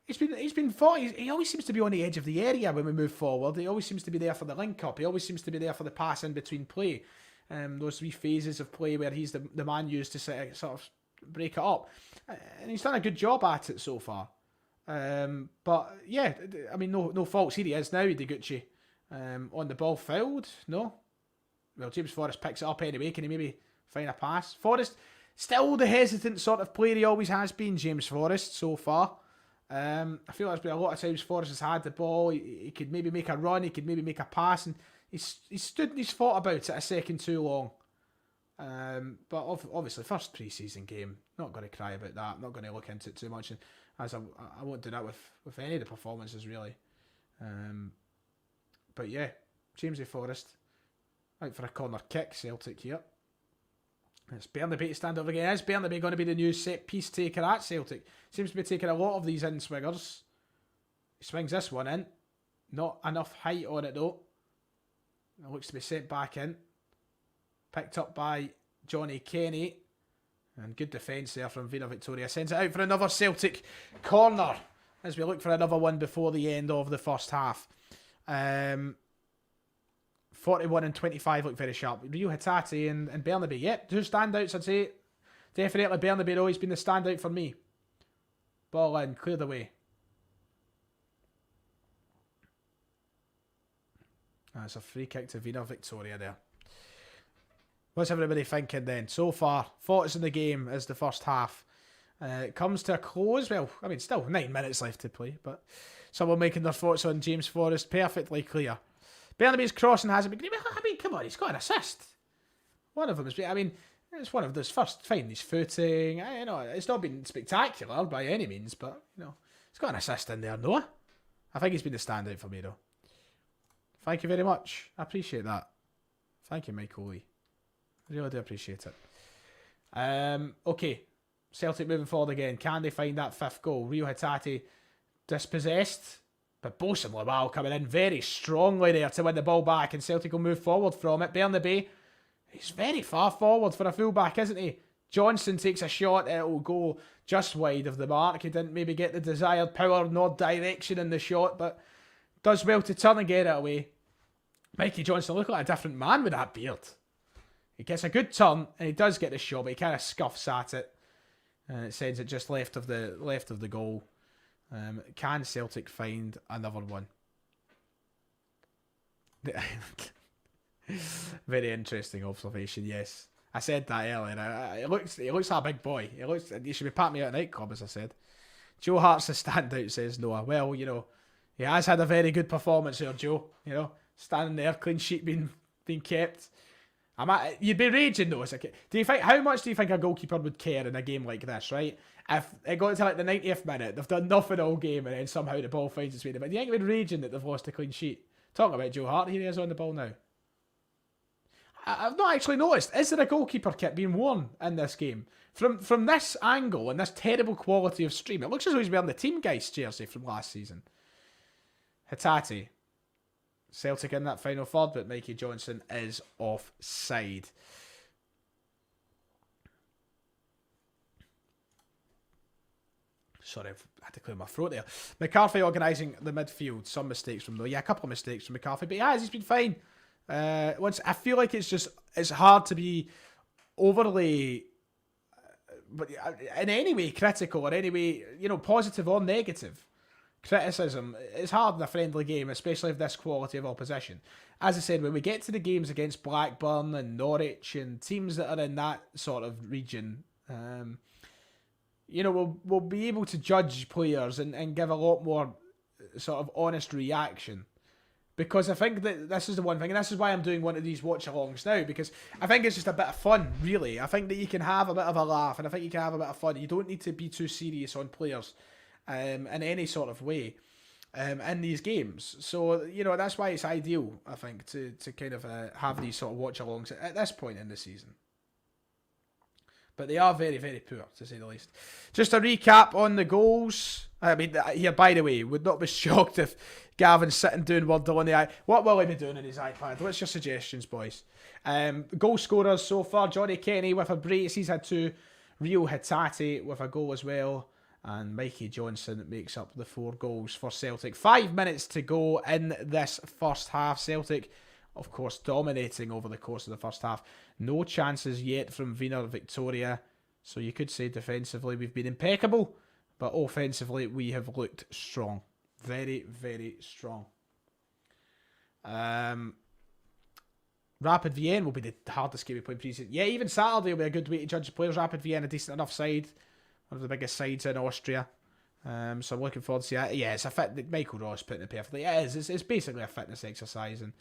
He always seems to be on the edge of the area when we move forward. He always seems to be there for the link up. He always seems to be there for the pass in between play. Those three phases of play where he's the man used to sort of break it up, and he's done a good job at it so far. But yeah, I mean, no faults. Here he is now, Ideguchi, on the ball, fouled. No, well, James Forrest picks it up anyway. Can he maybe find a pass? Forrest still the hesitant sort of player he always has been. James Forrest so far. I feel like there's been a lot of times Forrest has had the ball. He could maybe make a run. He could maybe make a pass, and he's stood and he's thought about it a second too long. But obviously, first pre-season game, not going to cry about that. I'm not going to look into it too much, and as I won't do that with any of the performances really. But yeah, Jamesy Forrest out for a corner kick. Celtic here. It's Bernabe to stand over again. Is Bernabe going to be the new set piece taker at Celtic? Seems to be taking a lot of these in swingers. He swings this one in. Not enough height on it though. It looks to be set back in. Picked up by Johnny Kenny. And good defence there from Wiener Viktoria. Sends it out for another Celtic corner as we look for another one before the end of the first half. 41 and 25 look very sharp. Rio Hatate and Bernabe. Yep, two standouts, I'd say. Definitely Bernabe, though. He's been the standout for me. Ball in, cleared away. That's a free kick to Wiener Viktoria there. What's everybody thinking then? So far, thoughts in the game as the first half comes to a close. Well, I mean, still 9 minutes left to play, but someone making their thoughts on James Forrest perfectly clear. Bernabe's crossing hasn't been... I mean, come on, he's got an assist. One of them is... I mean, it's one of those first finding his footing. You know, it's not been spectacular by any means, but, you know, he's got an assist in there, Noah. I think he's been the standout for me, though. Thank you very much. I appreciate that. Thank you, Michael Lee. I really do appreciate it. Okay. Celtic moving forward again. Can they find that fifth goal? Rio Hatate dispossessed. But Bosun Lawal coming in very strongly there to win the ball back. And Celtic will move forward from it. Bernabe, he's very far forward for a fullback, isn't he? Johnson takes a shot. It will go just wide of the mark. He didn't maybe get the desired power nor direction in the shot. But does well to turn and get it away. Mikey Johnson look like a different man with that beard. He gets a good turn and he does get the shot, but he kind of scuffs at it. And it sends it just left of the goal. Can Celtic find another one? Very interesting observation, yes. I said that earlier. He looks like a big boy. He should be patting me out at a nightclub, as I said. Joe Hart's a standout, says Noah. Well, you know, he has had a very good performance here, Joe. You know, standing there, clean sheet being kept. You'd be raging though. How much do you think a goalkeeper would care in a game like this, right? If it got to like the 90th minute, they've done nothing all game, and then somehow the ball finds its way. But do you think they'd be raging that they've lost a clean sheet? Talking about Joe Hart, here he is on the ball now. I've not actually noticed. Is there a goalkeeper kit being worn in this game? From this angle and this terrible quality of stream, it looks as though he's wearing the Team Geist jersey from last season. Hatate. Celtic in that final third, but Mikey Johnson is offside. Sorry, I had to clear my throat there. McCarthy organising the midfield. Some mistakes from though. Yeah, a couple of mistakes from McCarthy, but he's been fine. I feel like it's hard to be overly, but in any way critical or any way, you know, positive or negative. Criticism is hard in a friendly game, especially of this quality of opposition. As I said, when we get to the games against Blackburn and Norwich and teams that are in that sort of region, you know, we'll be able to judge players and give a lot more sort of honest reaction. Because I think that this is the one thing, and this is why I'm doing one of these watch-alongs now, because I think it's just a bit of fun, really. I think that you can have a bit of a laugh, and I think you can have a bit of fun. You don't need to be too serious on players in any sort of way in these games. So, you know, that's why it's ideal, I think, to kind of have these sort of watch-alongs at this point in the season. But they are very, very poor, to say the least. Just a recap on the goals. I mean, here, by the way, would not be shocked if Gavin's sitting doing Word on the eye. What will he be doing on his iPad? What's your suggestions, boys? Goal scorers so far. Johnny Kenny with a brace. He's had 2. Rio Hatate with a goal as well. And Mikey Johnson makes up the 4 goals for Celtic. 5 minutes to go in this first half. Celtic, of course, dominating over the course of the first half. No chances yet from Wiener Viktoria. So you could say defensively we've been impeccable. But offensively we have looked strong. Very, very strong. Rapid Vienna will be the hardest game we play in pre-season. Yeah, even Saturday will be a good way to judge the players. Rapid Vienna, a decent enough side. One of the biggest sides in Austria. So I'm looking forward to see it. Yeah, it's a fit. Michael Ross putting it perfectly. It is. It's basically a fitness exercise. And,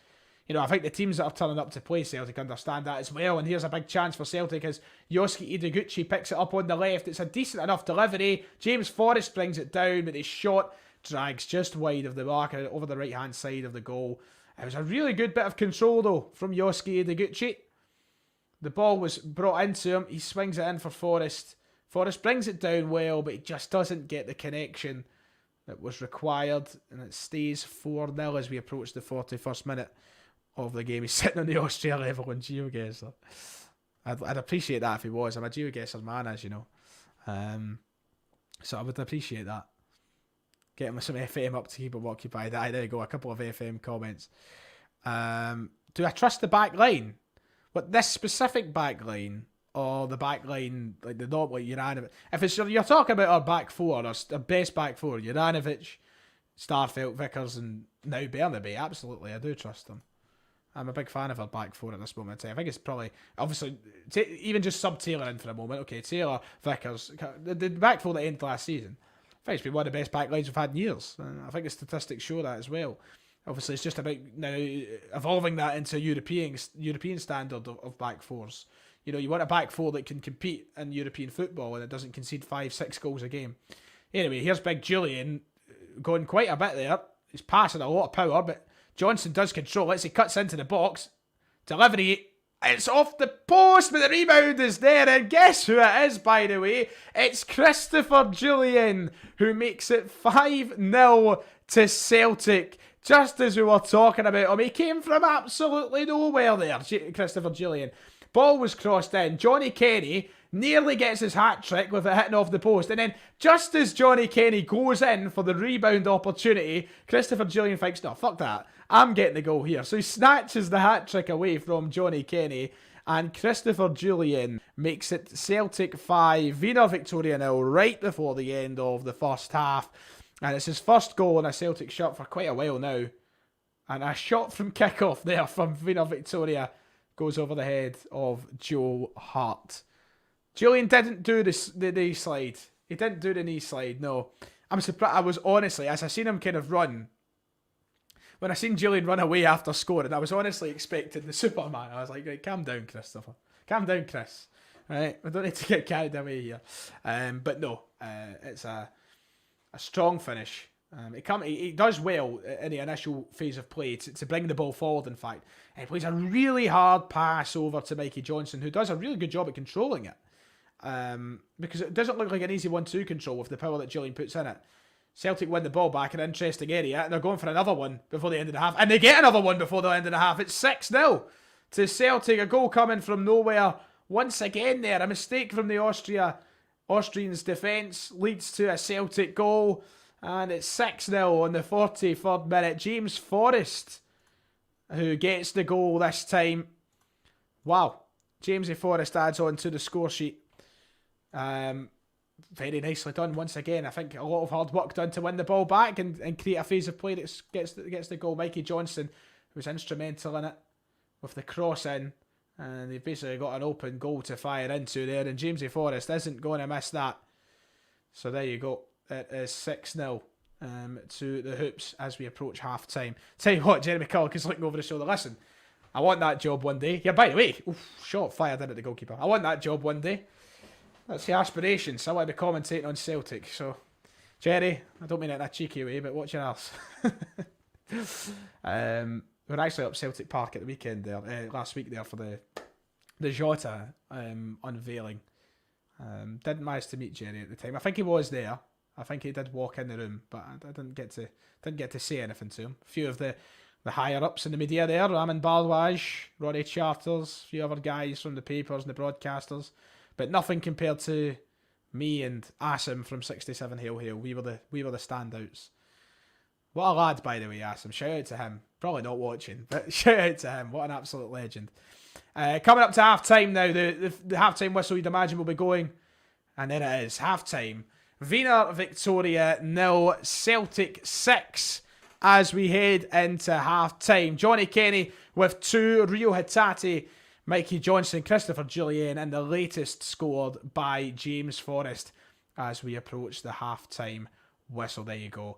you know, I think the teams that are turning up to play Celtic understand that as well. And here's a big chance for Celtic as Yosuke Ideguchi picks it up on the left. It's a decent enough delivery. James Forrest brings it down, but his shot drags just wide of the mark over the right-hand side of the goal. It was a really good bit of control, though, from Yosuke Ideguchi. The ball was brought into him. He swings it in for Forrest. Forrest brings it down well, but he just doesn't get the connection that was required. And it stays 4-0 as we approach the 41st minute of the game. He's sitting on the Austria level on GeoGuessr. I'd appreciate that if he was. I'm a geoguesser man, as you know. So I would appreciate that. Get him some FM up to keep him occupied. There you go, a couple of FM comments. Do I trust the back line? What, this specific back line? Or the back line, like the normal Juranovic? If it's you're talking about our back four, our best back four, Juranovic, Starfelt, Vickers, and now Bernabe, absolutely, I do trust them. I'm a big fan of our back four at this moment in time. I think it's probably, obviously, even just sub Taylor in for a moment. Okay, Taylor, Vickers, the back four that ended last season, I think it's been one of the best back lines we've had in years. And I think the statistics show that as well. Obviously, it's just about now evolving that into a European standard of back fours. You know, you want a back four that can compete in European football and it doesn't concede 5-6 goals a game. Anyway, here's big Julian going quite a bit there. He's passing a lot of power, but Johnson does control it. He cuts into the box. Delivery. It's off the post, but the rebound is there. And guess who it is, by the way? It's Christopher Julian who makes it 5-0 to Celtic. Just as we were talking about him, he came from absolutely nowhere there, Christopher Julian. Ball was crossed in. Johnny Kenny nearly gets his hat-trick with it hitting off the post. And then, just as Johnny Kenny goes in for the rebound opportunity, Christopher Julian thinks, no, fuck that. I'm getting the goal here. So he snatches the hat-trick away from Johnny Kenny. And Christopher Julian makes it Celtic 5, Wiener Victoria 0, right before the end of the first half. And it's his first goal in a Celtic shirt for quite a while now. And a shot from kick-off there from Wiener Victoria goes over the head of Joe Hart. Julian didn't do the knee slide. He didn't do the knee slide, no. I'm surprised. I was honestly, as I seen him kind of run, when I seen Julian run away after scoring, I was honestly expecting the Superman. I was like, right, calm down, Christopher. Calm down, Chris. Right, we don't need to get carried away here. But no, it's a strong finish. He does well in the initial phase of play to bring the ball forward, in fact. And he plays a really hard pass over to Mikey Johnson, who does a really good job at controlling it. Because it doesn't look like an easy 1-2 control with the power that Julian puts in it. Celtic win the ball back in an interesting area, and they're going for another one before the end of the half. And they get another one before the end of the half. It's 6-0 to Celtic. A goal coming from nowhere. Once again there, a mistake from the Austrians' defence leads to a Celtic goal. And it's 6-0 on the 43rd minute. James Forrest, who gets the goal this time. Wow. Jamesy Forrest adds on to the score sheet. Very nicely done once again. I think a lot of hard work done to win the ball back and create a phase of play that gets the goal. Mikey Johnson was instrumental in it with the cross in. And they've basically got an open goal to fire into there. And Jamesy Forrest isn't going to miss that. So there you go. It is 6-0 to the Hoops as we approach half-time. Tell you what, Jeremy Cullick is looking over the shoulder. Listen, I want that job one day. Yeah, by the way, shot fired in at the goalkeeper. I want that job one day. That's the aspirations. I want to be commentating on Celtic. So, Jerry, I don't mean it in a cheeky way, but watch your else. We're actually up Celtic Park at the weekend there, last week there for the Jota unveiling. Didn't manage to meet Jerry at the time. I think he was there. I think he did walk in the room, but I didn't get to say anything to him. A few of the higher ups in the media there, Ramin Baldwaj, Ronnie Charters, a few other guys from the papers and the broadcasters, but nothing compared to me and Asim from 67 Hail Hail. We were the standouts. What a lad, by the way, Asim. Shout out to him. Probably not watching, but shout out to him. What an absolute legend. Coming up to half time now. The half time whistle you'd imagine will be going, and then it is half time. Wiener Victoria 0, Celtic 6 as we head into half-time. Johnny Kenny with 2, Rio Hatate, Mikey Johnson, Christopher Julian, and the latest scored by James Forrest as we approach the half-time whistle. There you go.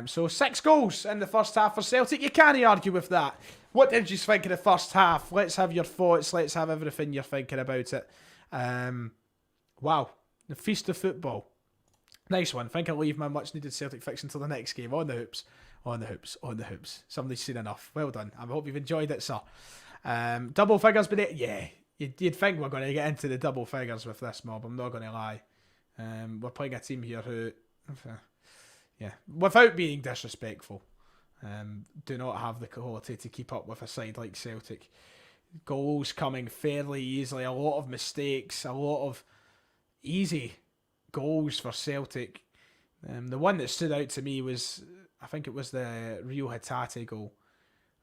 So 6 goals in the first half for Celtic. You can't argue with that. What did you think of the first half? Let's have your thoughts. Let's have everything you're thinking about it. Wow. The feast of football. Nice one. I think I'll leave my much needed Celtic fix until the next game. On the hoops. On the hoops. On the hoops. Somebody's seen enough. Well done. I hope you've enjoyed it, sir. Double figures, but yeah. You'd think we're going to get into the double figures with this mob. I'm not going to lie. We're playing a team here who, without being disrespectful, do not have the quality to keep up with a side like Celtic. goals coming fairly easily, a lot of mistakes, a lot of easy goals for Celtic. The one that stood out to me was, I think it was the Rio Hatate goal.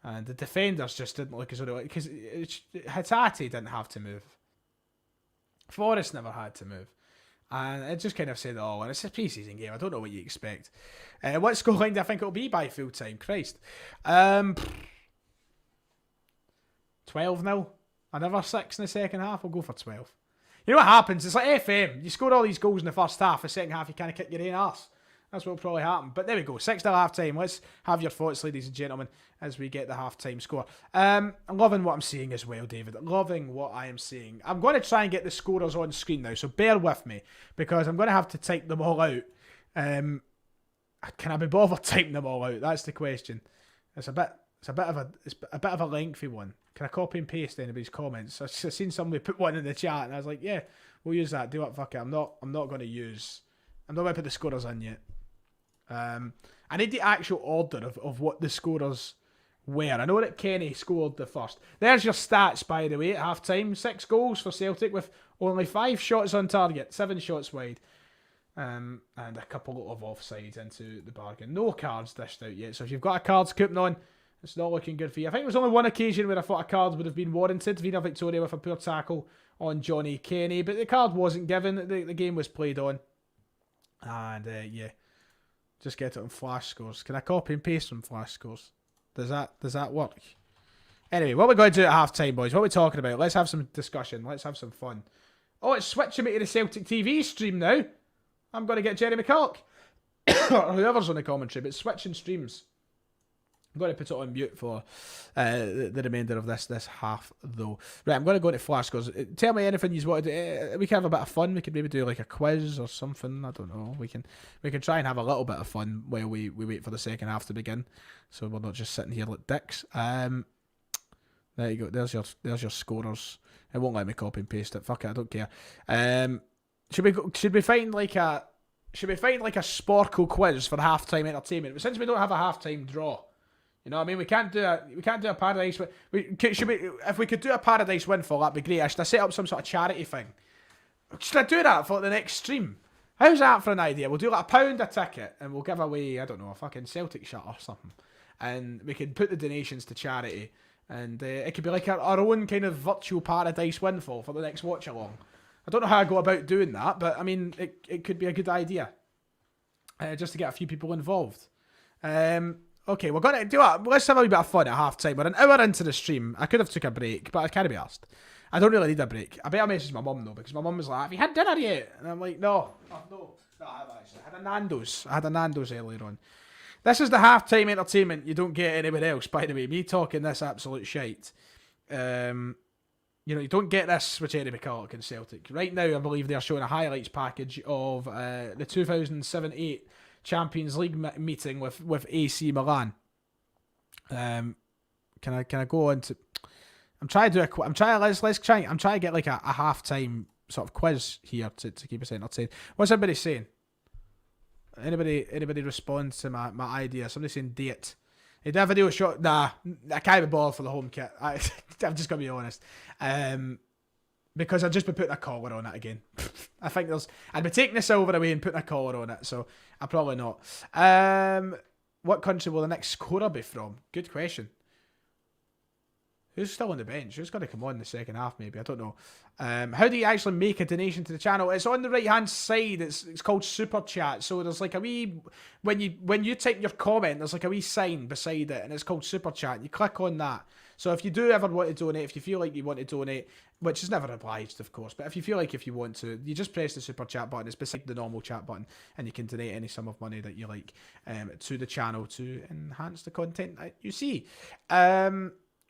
And the defenders just didn't look as though because Hatate didn't have to move. Forrest never had to move. And it just kind of said, oh, and it's a pre-season game. I don't know what you expect. What scoreline do I think it'll be by full time? Christ. 12-0. Another 6 in the second half. We'll go for 12. You know what happens? It's like FM. You score all these goals in the first half. The second half, you kind of kick your own arse. That's what will probably happen. But there we go. 6 to half time. Let's have your thoughts, ladies and gentlemen, as we get the half time score. I'm loving what I'm seeing as well, David. Loving what I am seeing. I'm going to try and get the scorers on screen now, so bear with me, because I'm going to have to type them all out. Can I be bothered typing them all out? That's the question. It's a bit of a lengthy one. Can I copy and paste anybody's comments? I've seen somebody put one in the chat, and I was like, yeah, we'll use that. Do it. Fuck it. I'm not going to put the scorers in yet. I need the actual order of what the scorers were. I know that Kenny scored the first. There's your stats, by the way, at half time. 6 goals for Celtic with only 5 shots on target, 7 shots wide, and a couple of offsides into the bargain. No cards dished out yet, so if you've got a cards coupon on, it's not looking good for you. I think there was only one occasion where I thought a card would have been warranted. WIENER VIKTORIA with a poor tackle on Johnny Kenny, but the card wasn't given. The game was played on. And, yeah. Just get it on flash scores. Can I copy and paste from flash scores? Does that work? Anyway, what we're going to do at half time, boys? What are we talking about? Let's have some discussion. Let's have some fun. Oh, it's switching me to the Celtic TV stream now. I'm going to get Jerry McCulloch. Or whoever's on the commentary, but it's switching streams. I'm going to put it on mute for the remainder of this half, though. Right, I'm going to go into flash scores. Tell me anything you want to do. We can have a bit of fun. We could maybe do like a quiz or something. I don't know. We can try and have a little bit of fun while we wait for the second half to begin, so we're not just sitting here like dicks. There you go. There's your scorers. It won't let me copy and paste it. Fuck it. I don't care. Should we find like a Sporkle quiz for halftime entertainment? But since we don't have a halftime draw. You know what I mean? We can't do a paradise. If we could do a paradise windfall, that'd be great. Should I set up some sort of charity thing? Should I do that for the next stream? How's that for an idea? We'll do like £1 a ticket, and we'll give away, I don't know, a fucking Celtic shirt or something, and we can put the donations to charity, and it could be like our own kind of virtual paradise windfall for the next watch along. I don't know how I go about doing that, but I mean, it could be a good idea, just to get a few people involved. Okay, we're going to do it. Let's have a wee bit of fun at half time. We're an hour into the stream. I could have took a break, but I can't be asked. I don't really need a break. I better message my mum though, because my mum was like, have you had dinner yet? And I'm like, no, I haven't actually. I had a Nando's earlier on. This is the half-time entertainment you don't get anywhere else, by the way. Me talking this absolute shite. You don't get this with Jerry McCulloch and Celtic. Right now, I believe they're showing a highlights package of the 2007-8 Champions League meeting with AC Milan. Can I go on to? I'm trying to do I'm trying to get like a halftime sort of quiz here to keep us entertained. What's everybody saying? Anybody respond to my idea? Somebody saying date. Hey, do a video shot? Nah, I can't be bothered for the home kit. I'm just gonna be honest. Because I'd just be putting a collar on it again. I think I'd be taking the silver away and putting a collar on it, so I'll probably not. What country will the next scorer be from? Good question. Who's still on the bench? Who's going to come on in the second half, maybe? I don't know. How do you actually make a donation to the channel? It's on the right-hand side. It's called Super Chat. So there's like a wee... When you type your comment, there's like a wee sign beside it, and it's called Super Chat. You click on that. So if you do ever want to donate, if you feel like you want to donate, which is never obliged, of course, but if you want to, you just press the Super Chat button. It's beside the normal chat button, and you can donate any sum of money that you like to the channel to enhance the content that you see.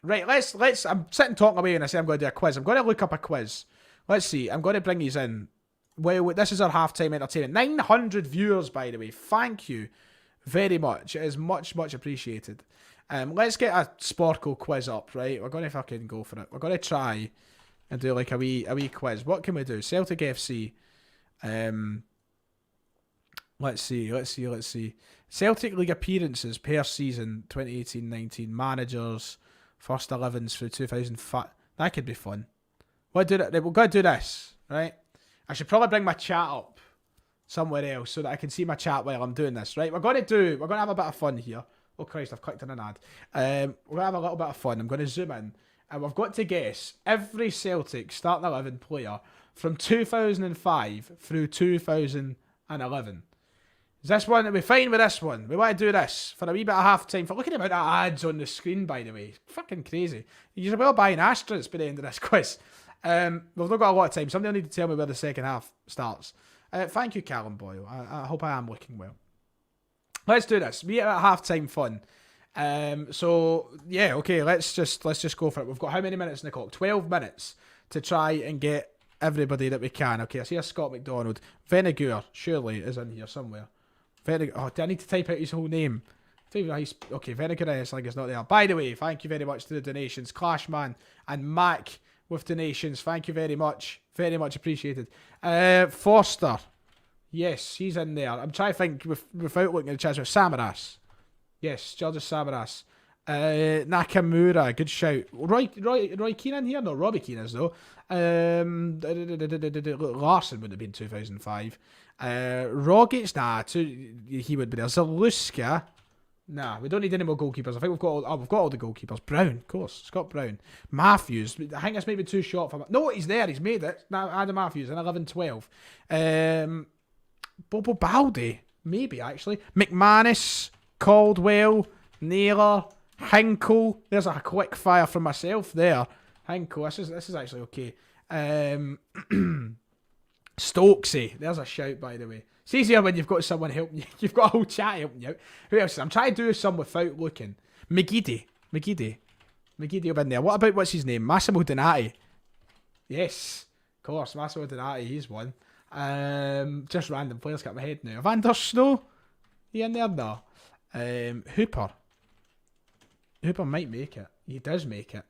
Right, let's. I'm sitting talking away and I say I'm going to do a quiz. I'm going to look up a quiz. Let's see. I'm going to bring these in. Well, this is our halftime entertainment. 900 viewers, by the way. Thank you very much. It is much, much appreciated. Let's get a Sporkle quiz up, right? We're going to fucking go for it. We're going to try and do like a wee quiz. What can we do? Celtic FC. Let's see. Celtic League appearances per season, 2018-19. Managers. First 11s through That could be fun. We'll go do this, right? I should probably bring my chat up somewhere else so that I can see my chat while I'm doing this, right? We're going to have a bit of fun here. Oh Christ, I've clicked on an ad. We're going to have a little bit of fun. I'm going to zoom in. And we've got to guess every Celtic starting 11 player from 2005 through 2011. Is this one? Are we fine with this one? We want to do this for a wee bit of half time. For looking about the ads on the screen, by the way. Fucking crazy. You're well buying Astras by the end of this quiz. We've not got a lot of time. Somebody will need to tell me where the second half starts. Thank you, Callum Boyle. I hope I am looking well. Let's do this. We at half-time fun. So yeah, okay. Let's just go for it. We've got how many minutes in the clock? 12 minutes to try and get everybody that we can. Okay, I see a Scott McDonald. Venegur surely is in here somewhere. Oh, do I need to type out his whole name? Okay, Venegur is like it's not there. By the way, thank you very much to the donations, Clashman and Mac with donations. Thank you very much. Very much appreciated. Forster. Yes, he's in there. I'm trying to think without looking at the chat. Samaras. Yes, Georges Samaras. Nakamura. Good shout. Roy Keane here? No, Robbie Keane is though. Larson would have been 2005. Rogic. Nah, he would be there. Zaluska. Nah, we don't need any more goalkeepers. I think we've got all the goalkeepers. Brown, of course. Scott Brown. Matthews. I think that's maybe too short for him. No, he's there. He's made it. Now, Adam Matthews in 11-12. Bobo Baldi. Maybe, actually. McManus. Caldwell. Naylor. Hinkle. There's a quick fire from myself there. Hinkle. This is actually okay. Stokesy. There's a shout, by the way. It's easier when you've got someone helping you. You've got a whole chat helping you out. Who else? I'm trying to do some without looking. McGeady will be in there. What about, what's his name? Massimo Donati. Yes, of course. Massimo Donati, he's one. Just random players got my head now. Van der Snow? He in there? No. Hooper might make it. He does make it.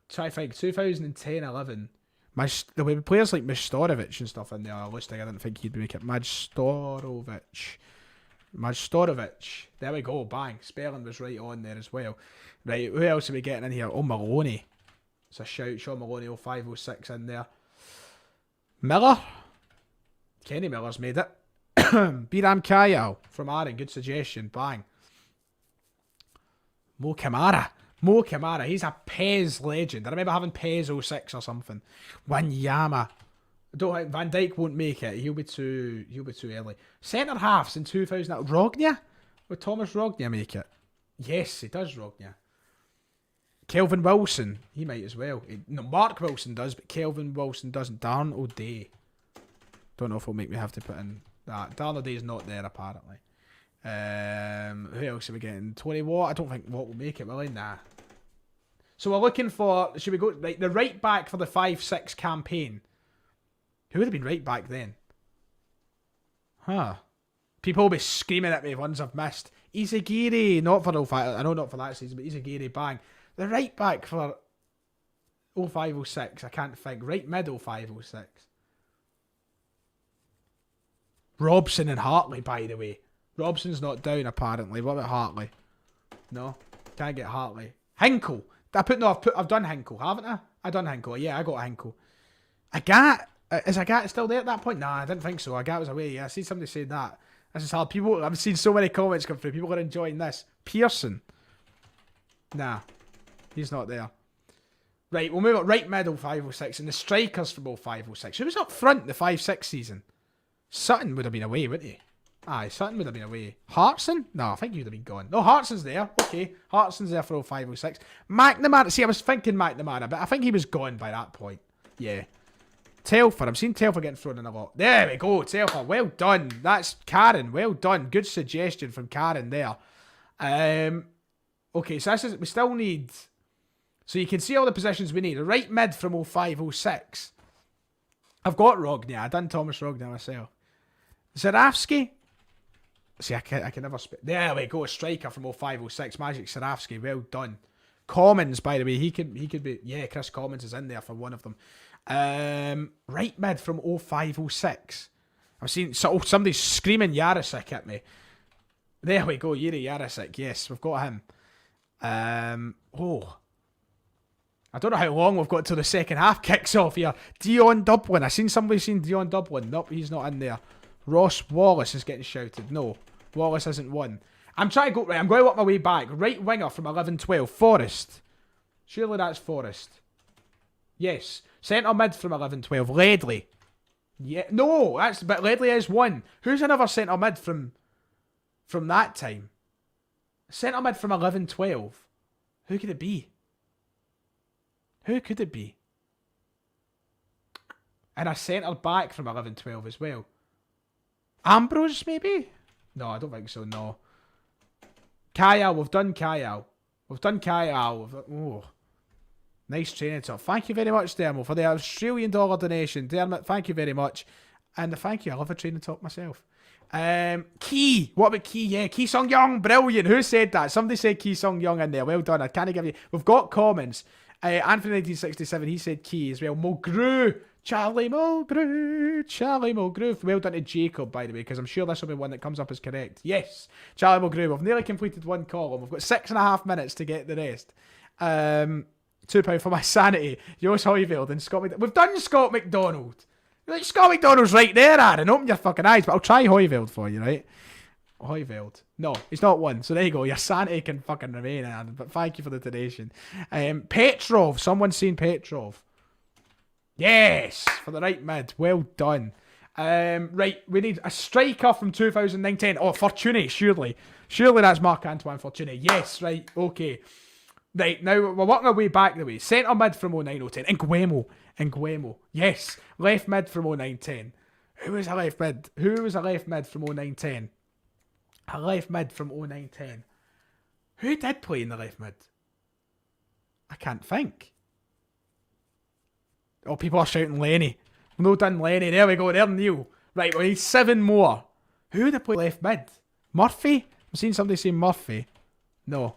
Try to think. 2010-11. The way players like Majstorovic and stuff in there, I didn't think he'd make it. Majstorovic. There we go, bang. Spelling was right on there as well. Right, who else are we getting in here? Oh, Maloney. It's a shout. Sean Maloney, 0506 in there. Miller. Kenny Miller's made it. Biram Kayal from Aaron, good suggestion, bang. Mo Kamara, he's a Pez legend. I remember having Pez 06 or something. Wanyama. I don't think Van Dijk won't make it. He'll be too early. Centre halves in 2000. Rognia? Would Thomas Rognia make it? Yes, he does, Rognia. Kelvin Wilson, he might as well. No, Mark Wilson does, but Kelvin Wilson doesn't. Darren O'Day. Don't know if it'll make me have to put in that. Darren O'Day's not there apparently. Who else are we getting? Tony Watt? I don't think Watt will make it, will he? Nah. So we're looking for, should we go, like, the right back for the 5-6 campaign. Who would have been right back then? Huh. People will be screaming at me if ones I've missed. Izagiri, not for 05, I know not for that season, but Izagiri, bang. The right back for 05-06, I can't think. Right mid 05-06. Robson and Hartley, by the way. Robson's not down, apparently. What about Hartley? No, can't get Hartley. Hinkle. I've done Hinkle, haven't I? I done Hinkle. Yeah, I got a Hinkle. Agat. Is Agat still there at that point? Nah, I didn't think so. Agat was away. Yeah, I see somebody saying that. This is hard. People, I've seen so many comments come through. People are enjoying this. Pearson. Nah, he's not there. Right, we'll move on. Right middle 05-06 and the strikers from 05-06. Who was up front the 5-6 season? Sutton would have been away, wouldn't he? Aye, Sutton would have been away. Hartson? No, I think he would have been gone. No, Hartson's there. Okay, Hartson's there for 05-06. McNamara. See, I was thinking McNamara, but I think he was gone by that point. Yeah. Telfer. I've seen Telfer getting thrown in a lot. There we go, Telfer. Well done. That's Karen. Well done. Good suggestion from Karen there. Okay, so this is, we still need... So you can see all the positions we need. A right mid from 05-06. I've got Rognia. I've done Thomas Rognia myself. Zarafsky. See, I can never... There we go. A striker from 05-06. Magic Sarafsky. Well done. Commons, by the way. He could be... Yeah, Chris Commons is in there for one of them. Right mid from 05-06. I've seen... somebody's screaming Yarasik at me. There we go. Yuri Yarasik. Yes, we've got him. I don't know how long we've got till the second half kicks off here. Dion Dublin. I seen somebody saying Dion Dublin. Nope, he's not in there. Ross Wallace is getting shouted. No, Wallace isn't one. I'm trying to go... Right, I'm going to work my way back. Right winger from 11-12. Forrest. Surely that's Forrest. Yes. Centre mid from 11-12. Ledley. Yeah. No, but Ledley is one. Who's another centre mid from that time? Centre mid from 11-12. Who could it be? Who could it be? And a centre back from 11-12 as well. Ambrose, maybe? No, I don't think so, no. Kyle, we've done Kyle. Oh. Nice training talk. Thank you very much, Dermo, for the Australian dollar donation. Dermot, thank you very much. And thank you, I love a training talk myself. Key. What about Key? Yeah, Key Sung Young. Brilliant. Who said that? Somebody said Key Sung Young in there. Well done. I can't give you... We've got comments. Anthony 1967, he said Key as well. Mulgrew. Charlie Mulgrew. Well done to Jacob, by the way, because I'm sure this will be one that comes up as correct. Yes, Charlie Mulgrew. We've nearly completed one column. We've got 6.5 minutes to get the rest. £2 for my sanity. Jos Hoyveld and Scott McDonald. We've done Scott McDonald. Like, Scott McDonald's right there, Aaron. Open your fucking eyes. But I'll try Hoyveld for you, right? Hoyveld. No, he's not one. So there you go. Your sanity can fucking remain, Aaron. But thank you for the donation. Petrov. Someone's seen Petrov. Yes, for the right mid. Well done. Right, we need a striker from 2019. Oh, Fortuny, surely. Surely that's Marc-Antoine Fortuny. Yes, right, okay. Right, now we're working our way back the way. Centre mid from 09-010. Nguemo. Yes, left mid from 09-10. Who was a left mid? From 09-10? A left mid from 09-10. Who did play in the left mid? I can't think. Oh, people are shouting Lenny. We've not done Lenny. There we go. There, Neil. Right, we need 7 more. Who would have played left mid? Murphy? I'm seeing somebody say Murphy. No.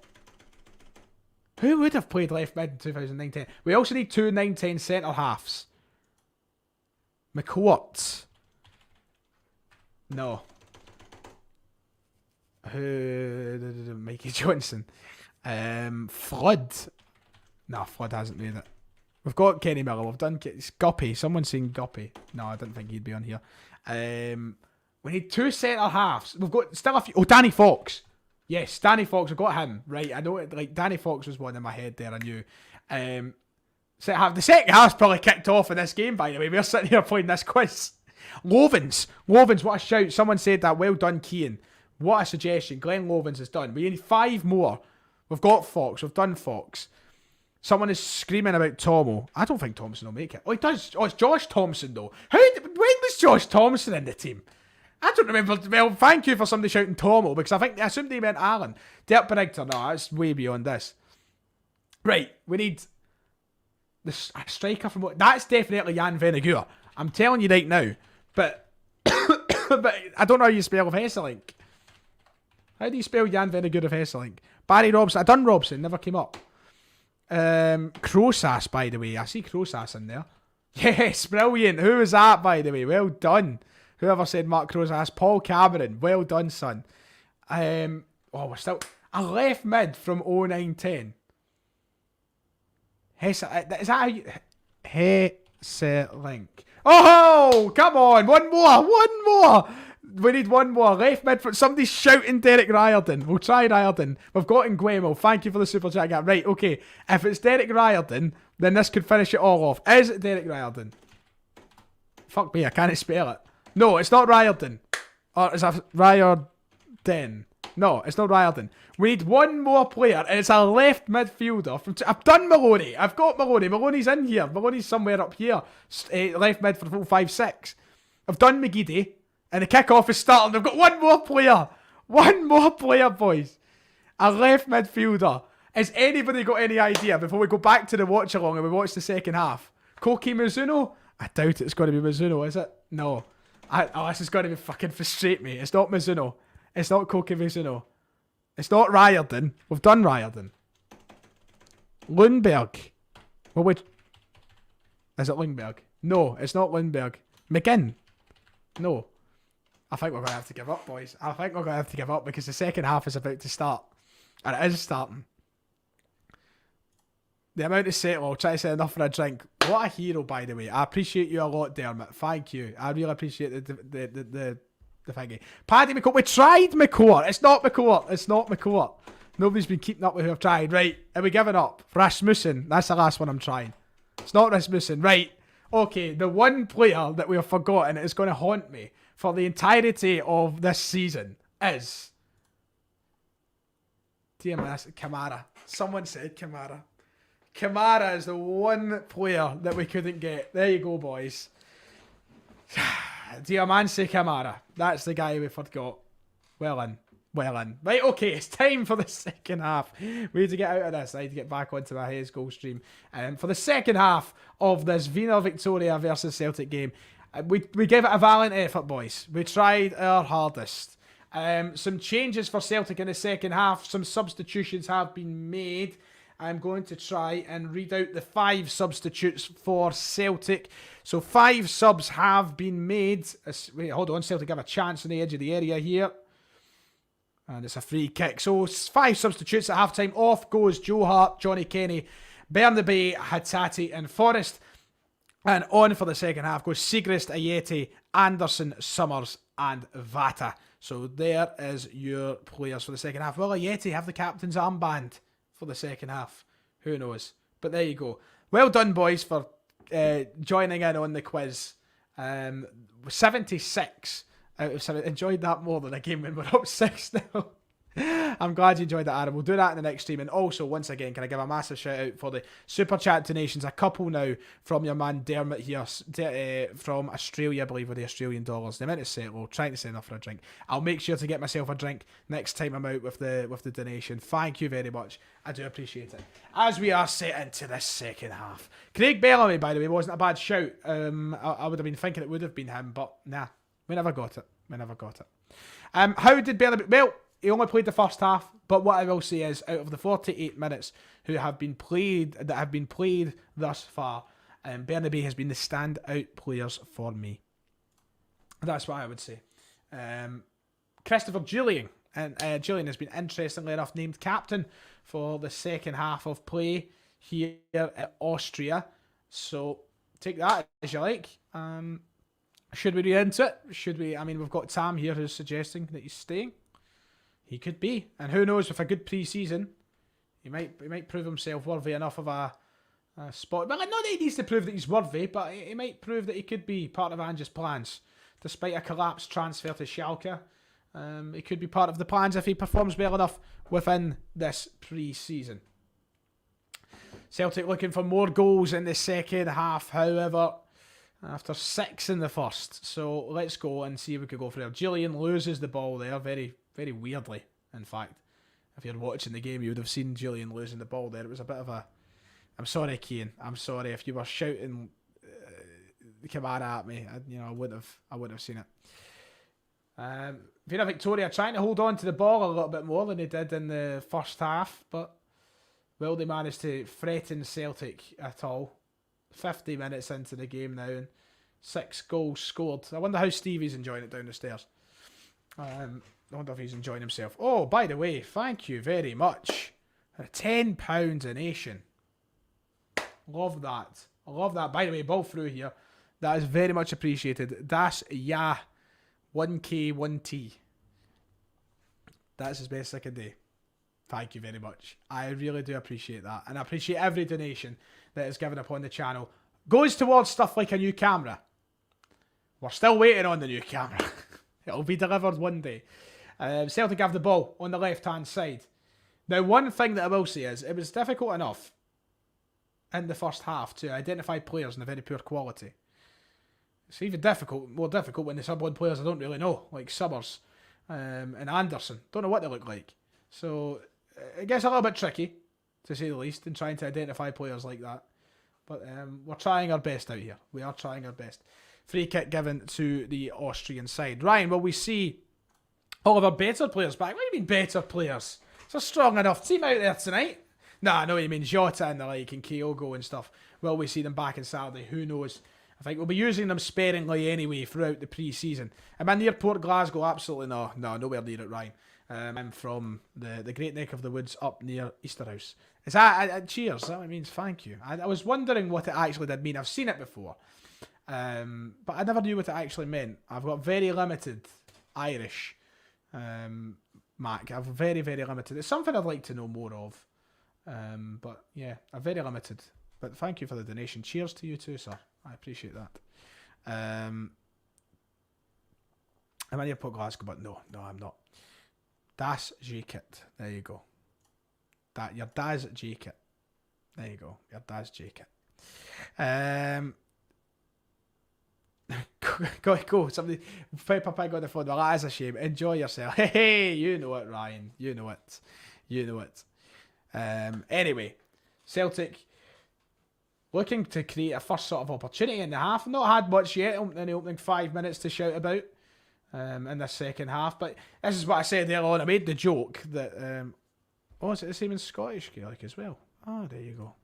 Who would have played left mid in 2019? We also need 2 9-10 centre halves. McCourt. No. Who? Mikey Johnson. Flood. No, Flood hasn't made it. We've got Kenny Miller. We've done Guppy. Someone's saying Guppy. No, I didn't think he'd be on here. We need 2 centre halves. We've got still a few. Oh, Danny Fox. Yes, Danny Fox. We've got him. Right, I know it. Like, Danny Fox was one in my head there. I knew. Centre half. The second half's probably kicked off in this game, by the way. We're sitting here playing this quiz. Lovins, what a shout. Someone said that. Well done, Kean. What a suggestion. Glenn Lovins has done. We need 5 more. We've got Fox. We've done Fox. Someone is screaming about Tomo. I don't think Thompson will make it. Oh, he does. Oh, it's Josh Thompson, though. When was Josh Thompson in the team? I don't remember. Well, thank you for somebody shouting Tomo, because I assumed they meant Alan. Dirk Benigter. No, that's way beyond this. Right, we need the striker from... That's definitely Jan Vennegoor. I'm telling you right now. But but I don't know how you spell of Hesselink. How do you spell Jan Vennegoor of Hesselink? Barry Robson. I done Robson. Never came up. Crosas, by the way. I see Crosas in there. Yes, brilliant. Who was that, by the way? Well done. Whoever said Mark Crosas. Paul Cameron. Well done, son. We're still... A left mid from 09-10. Is that how you... Hesselink. Oh, come on. One more. We need one more. Left mid for... Somebody's shouting Derek Riordan. We'll try Riordan. We've got Nguemo. Thank you for the super chat gap. Right, okay. If it's Derek Riordan, then this could finish it all off. Is it Derek Riordan? Fuck me, I can't spell it. No, it's not Riordan. Or is it Riordan? No, it's not Riordan. We need one more player, and it's a left midfielder. I've done Maloney. I've got Maloney. Maloney's in here. Maloney's somewhere up here. Left mid for full 5-6. I've done McGeady. And the kickoff is starting. They've got one more player. One more player, boys. A left midfielder. Has anybody got any idea before we go back to the watch-along and we watch the second half? Koki Mizuno? I doubt it's going to be Mizuno, is it? No. This is going to be fucking frustrate me. It's not Mizuno. It's not Koki Mizuno. It's not Riordan. We've done Riordan. Lundberg. Well, wait. Is it Lundberg? No, it's not Lundberg. McGinn. No. I think we're going to have to give up, boys. I think we're going to have to give up because the second half is about to start. And it is starting. The amount of settle, I'll try to say enough for a drink. What a hero, by the way. I appreciate you a lot, Dermot. Thank you. I really appreciate the thingy. Paddy McCourt. We tried McCourt. It's not McCourt. It's not McCourt. Nobody's been keeping up with who I've tried. Right. Are we giving up? Rasmussen. That's the last one I'm trying. It's not Rasmussen. Right. Okay. The one player that we have forgotten is going to haunt me for the entirety of this season is... Dear man, that's Kamara. Someone said Kamara. Kamara is the one player that we couldn't get. There you go, boys. Diamante Kamara. That's the guy we forgot. Well in. Well in. Right, okay, it's time for the second half. We need to get out of this. I need to get back onto my Hayes goal stream. For the second half of this Wiener Viktoria versus Celtic game, we gave it a valiant effort, boys. We tried our hardest. Some changes for Celtic in the second half. Some substitutions have been made. I'm going to try and read out the 5 substitutes for Celtic. So 5 subs have been made. Wait, hold on, Celtic have a chance on the edge of the area here. And it's a free kick. So 5 substitutes at half-time. Off goes Joe Hart, Johnny Kenny, Bernabei, Hatate and Forrest. And on for the second half goes Siegrist, Ayeti, Anderson, Summers and Vata. So there is your players for the second half. Will Ayeti have the captain's armband for the second half? Who knows? But there you go. Well done, boys, for joining in on the quiz. 76 out of 7. Enjoyed that more than a game when we're up 6 now. I'm glad you enjoyed that, Adam. We'll do that in the next stream. And also, once again, can I give a massive shout out for the super chat donations? A couple now from your man Dermot here from Australia, I believe, with the Australian dollars. The amount of settle, trying to say enough for a drink. I'll make sure to get myself a drink next time I'm out with the donation. Thank you very much. I do appreciate it. As we are set into this second half. Craig Bellamy, by the way, wasn't a bad shout. I would have been thinking it would have been him, but nah, we never got it. We never got it. How did Bellamy... Well... He only played the first half, but what I will say is, out of the 48 minutes that have been played thus far, Bernabei has been the standout players for me. That's what I would say. Christopher Julian, and Julian has been, interestingly enough, named captain for the second half of play here at Austria. So take that as you like. Should we read into it? Should we? I mean, we've got Tam here who's suggesting that he's staying. He could be, and who knows, with a good pre-season, he might prove himself worthy enough of a spot. Well, not that he needs to prove that he's worthy, but he might prove that he could be part of Ange's plans. Despite a collapsed transfer to Schalke, he could be part of the plans if he performs well enough within this pre-season. Celtic looking for more goals in the second half, however, after 6 in the first. So let's go and see if we could go for it. Gillian loses the ball there, very weirdly, in fact. If you're watching the game, you would have seen Julian losing the ball there. It was a bit of a... I'm sorry, Keane. I'm sorry. If you were shouting Kamara at me, I would have seen it. Wiener Viktoria trying to hold on to the ball a little bit more than they did in the first half, but will they manage to threaten Celtic at all? 50 minutes into the game now and 6 goals scored. I wonder how Stevie's enjoying it down the stairs. I wonder if he's enjoying himself. Oh, by the way, thank you very much. £10 donation. Love that. I love that. By the way, ball through here. That is very much appreciated. Das Ya 1K 1T. That's as best I can do. Thank you very much. I really do appreciate that. And I appreciate every donation that is given upon the channel. Goes towards stuff like a new camera. We're still waiting on the new camera. It'll be delivered one day. Celtic have the ball on the left-hand side. Now, one thing that I will say is, it was difficult enough in the first half to identify players in a very poor quality. It's even more difficult when they sub on players I don't really know, like Summers and Anderson. Don't know what they look like. So, it gets a little bit tricky, to say the least, in trying to identify players like that. But we're trying our best out here. We are trying our best. Free kick given to the Austrian side. Ryan, will we see all of our better players back? What do you mean better players? It's a strong enough team out there tonight. Nah, I know what you mean. Jota and the like, and Kyogo and stuff. Will we see them back on Saturday? Who knows? I think we'll be using them sparingly anyway throughout the pre-season. Am I near Port Glasgow? Absolutely no. No, nowhere near it, Ryan. I'm from the great neck of the woods up near Easterhouse. Is that cheers? Is that what it means? Thank you. I was wondering what it actually did mean. I've seen it before, but I never knew what it actually meant. I've got very limited Irish, Mac. I've very limited. It's something I'd like to know more of, but yeah, I'm very limited. But thank you for the donation. Cheers to you too, sir. I appreciate that. I'm in your Port Glasgow, but no, I'm not. Das Jacket. There you go. Your Das Jacket. There you go. Your Das Jacket. Go. Somebody, Peppa Pig on the phone. Well, that is a shame. Enjoy yourself. Hey, you know it, Ryan. You know it. Anyway, Celtic looking to create a first sort of opportunity in the half. Not had much yet in the opening 5 minutes to shout about. In the second half, but this is what I said earlier on. I made the joke that is it the same in Scottish Gaelic as well? Oh, there you go.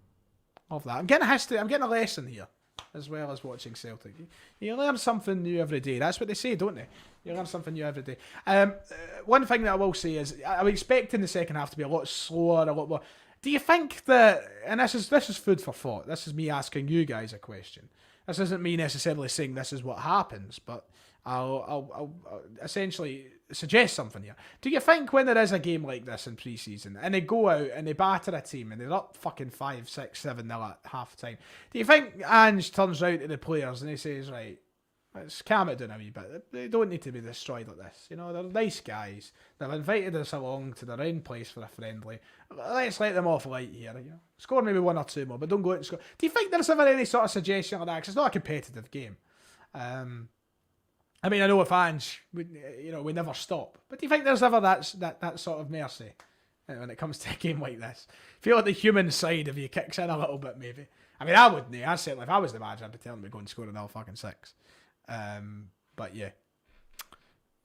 Love that. I'm getting a history. I'm getting a lesson here, as well as watching Celtic. You learn something new every day. That's what they say, don't they? You learn something new every day. One thing that I will say is I'm expecting the second half to be a lot slower, a lot more. Do you think that? And this is food for thought. This is me asking you guys a question. This isn't me necessarily saying this is what happens, but I'll essentially suggest something here. Do you think when there is a game like this in pre-season and they go out and they batter a team and they're up fucking 5, 6, 7 nil at half time, do you think Ange turns out to the players and he says, right, let's calm it down a wee bit. They don't need to be destroyed like this. You know, they're nice guys. They've invited us along to their own place for a friendly. Let's let them off light here. You know, score maybe 1 or 2 more, but don't go out and score. Do you think there's ever any sort of suggestion like that? Because it's not a competitive game. I mean, I know with Ange, we never stop. But do you think there's ever that sort of mercy when it comes to a game like this? I feel like the human side of you kicks in a little bit, maybe. I mean, I wouldn't. I certainly, if I was the manager, I'd be telling me to go and score another fucking 6. But yeah,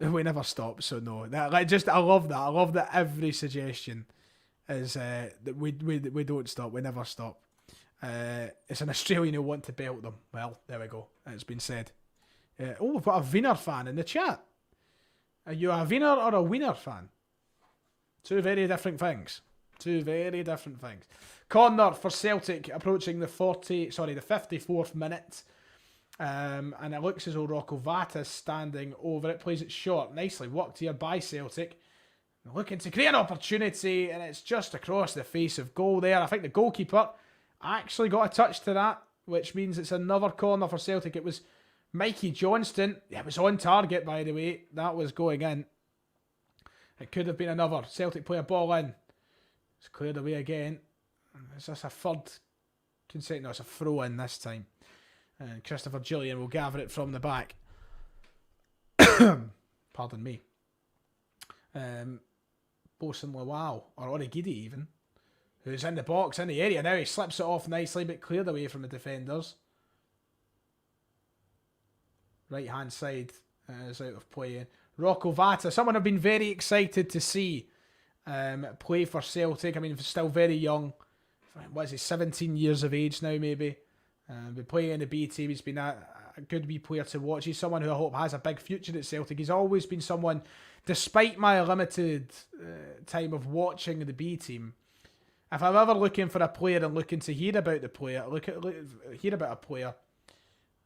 we never stop. So no, I love that. I love that every suggestion is that we don't stop. We never stop. It's an Australian who want to belt them. Well, there we go. It's been said. We've got a Wiener fan in the chat. Are you a Wiener or a Wiener fan? Two very different things. Corner for Celtic approaching the 54th minute. And it looks as though Rocco Vata's standing over it. Plays it short. Nicely worked here by Celtic. Looking to create an opportunity, and it's just across the face of goal there. I think the goalkeeper actually got a touch to that, which means it's another corner for Celtic. It was Mikey Johnston. It was on target, by the way. That was going in. It could have been another. Celtic play a ball in. It's cleared away again. Is this a third consent? No, it's a throw in this time. And Christopher Gillian will gather it from the back. Pardon me. Bosun Lawal, or Origidi even, who's in the box, in the area now. He slips it off nicely, but cleared away from the defenders. Right hand side is out of play. Rocco Vata, someone I've been very excited to see play for Celtic. I mean, still very young. What is he, 17 years of age now, maybe? Been playing in the B team. He's been a good wee player to watch. He's someone who I hope has a big future at Celtic. He's always been someone, despite my limited time of watching the B team, if I'm ever looking for a player and looking to hear about the player, hear about a player,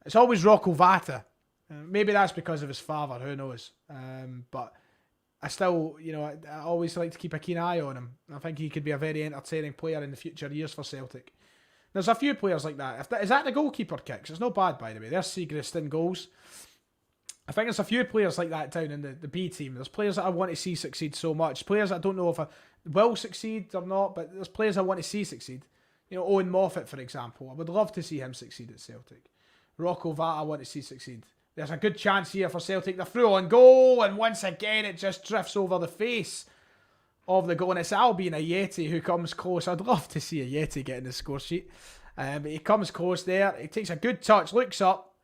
it's always Rocco Vata. Maybe that's because of his father, who knows. But I still, I always like to keep a keen eye on him. I think he could be a very entertaining player in the future years for Celtic. There's a few players like that. Is that the goalkeeper kicks? It's not bad, by the way. There's Siegrist in goals. I think there's a few players like that down in the B team. There's players that I want to see succeed so much. Players I don't know if I will succeed or not, but there's players I want to see succeed. Owen Moffat, for example. I would love to see him succeed at Celtic. Rocco Vata I want to see succeed. There's a good chance here for Celtic. They're through on goal, and once again it just drifts over the face of the goal, and it's Albion Ayeti who comes close. I'd love to see Ayeti get in the score sheet. But he comes close there. He takes a good touch, looks up.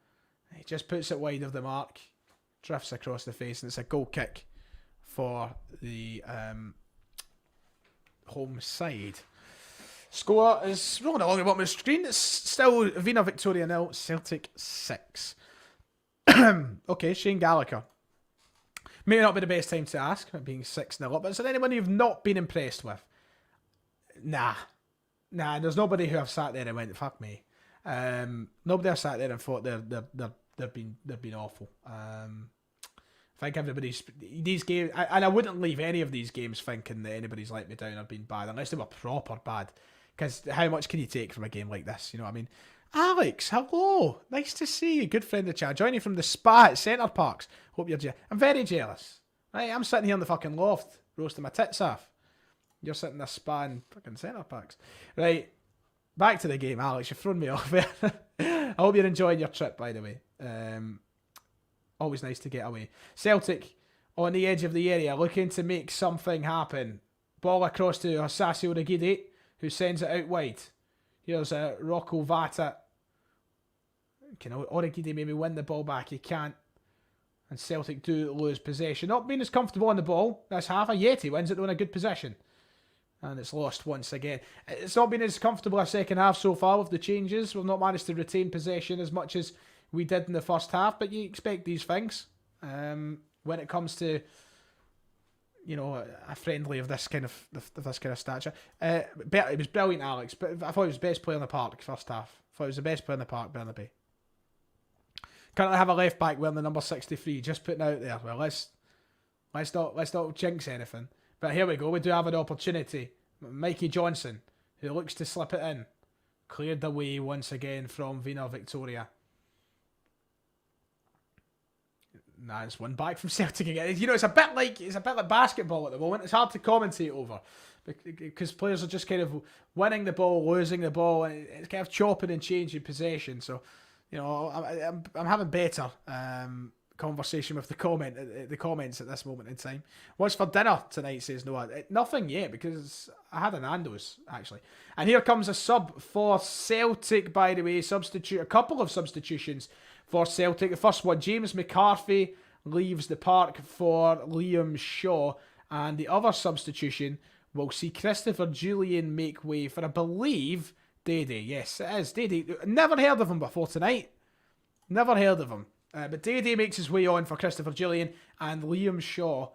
He just puts it wide of the mark. Drifts across the face, and it's a goal kick for the home side. Score is rolling along the bottom of the screen. It's still Wiener Victoria 0, Celtic 6. Okay, Shane Gallagher. May not be the best time to ask, being 6-0 up, but is there anyone you've not been impressed with? Nah, there's nobody who I've sat there and went, fuck me. Nobody I've sat there and thought they've been awful. I think everybody's these games, and I wouldn't leave any of these games thinking that anybody's let me down or been bad unless they were proper bad. Because how much can you take from a game like this? You know what I mean? Alex, hello, nice to see you. Good friend of the chat, joining from the spa at Centre Parks. Hope you're jealous. I'm very jealous. Right, I'm sitting here in the fucking loft, roasting my tits off. You're sitting in a spa in fucking Centre Parks. Right, back to the game, Alex. You've thrown me off there. I hope you're enjoying your trip, by the way. Always nice to get away. Celtic on the edge of the area, looking to make something happen. Ball across to Sasio Regidi, who sends it out wide. Here's Rocco Vata. Can Origidi maybe win the ball back? He can't. And Celtic do lose possession. Not being as comfortable on the ball. That's half a Yeti wins it though in a good position. And it's lost once again. It's not been as comfortable a second half so far with the changes. We've not managed to retain possession as much as we did in the first half. But you expect these things. When it comes to, you know, a friendly of this kind of stature. It was brilliant, Alex. But I thought he was the best player in the park first half. I thought he was the best player in the park, Burnaby. Currently have a left back wearing the number 63. Just putting out there. Well, let's not jinx anything. But here we go. We do have an opportunity. Mikey Johnson, who looks to slip it in, cleared away once again from WIENER VIKTORIA. Nah, it's one back from Celtic again. You know, it's a bit like basketball at the moment. It's hard to commentate over because players are just kind of winning the ball, losing the ball, and it's kind of chopping and changing possession. So, you know, I'm having better conversation with the comments at this moment in time. What's for dinner tonight? Says Noah. Nothing yet because I had an Nando's actually. And here comes a sub for Celtic. By the way, a couple of substitutions for Celtic. The first one, James McCarthy leaves the park for Liam Shaw, and the other substitution will see Christopher Julian make way for, I believe, Dede. Yes, it is Dede. Never heard of him before tonight. Never heard of him. But Dede makes his way on for Christopher Julian, and Liam Shaw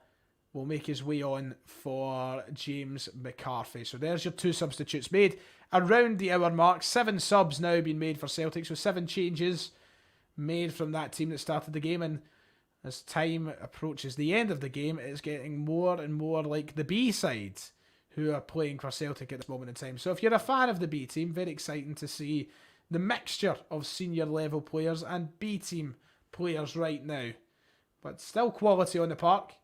will make his way on for James McCarthy. So there's your two substitutes made around the hour mark. 7 subs now being made for Celtic, so 7 changes made from that team that started the game. And as time approaches the end of the game, it's getting more and more like the B side who are playing for Celtic at this moment in time. So if you're a fan of the B team, very exciting to see the mixture of senior level players and B team players right now. But still quality on the park.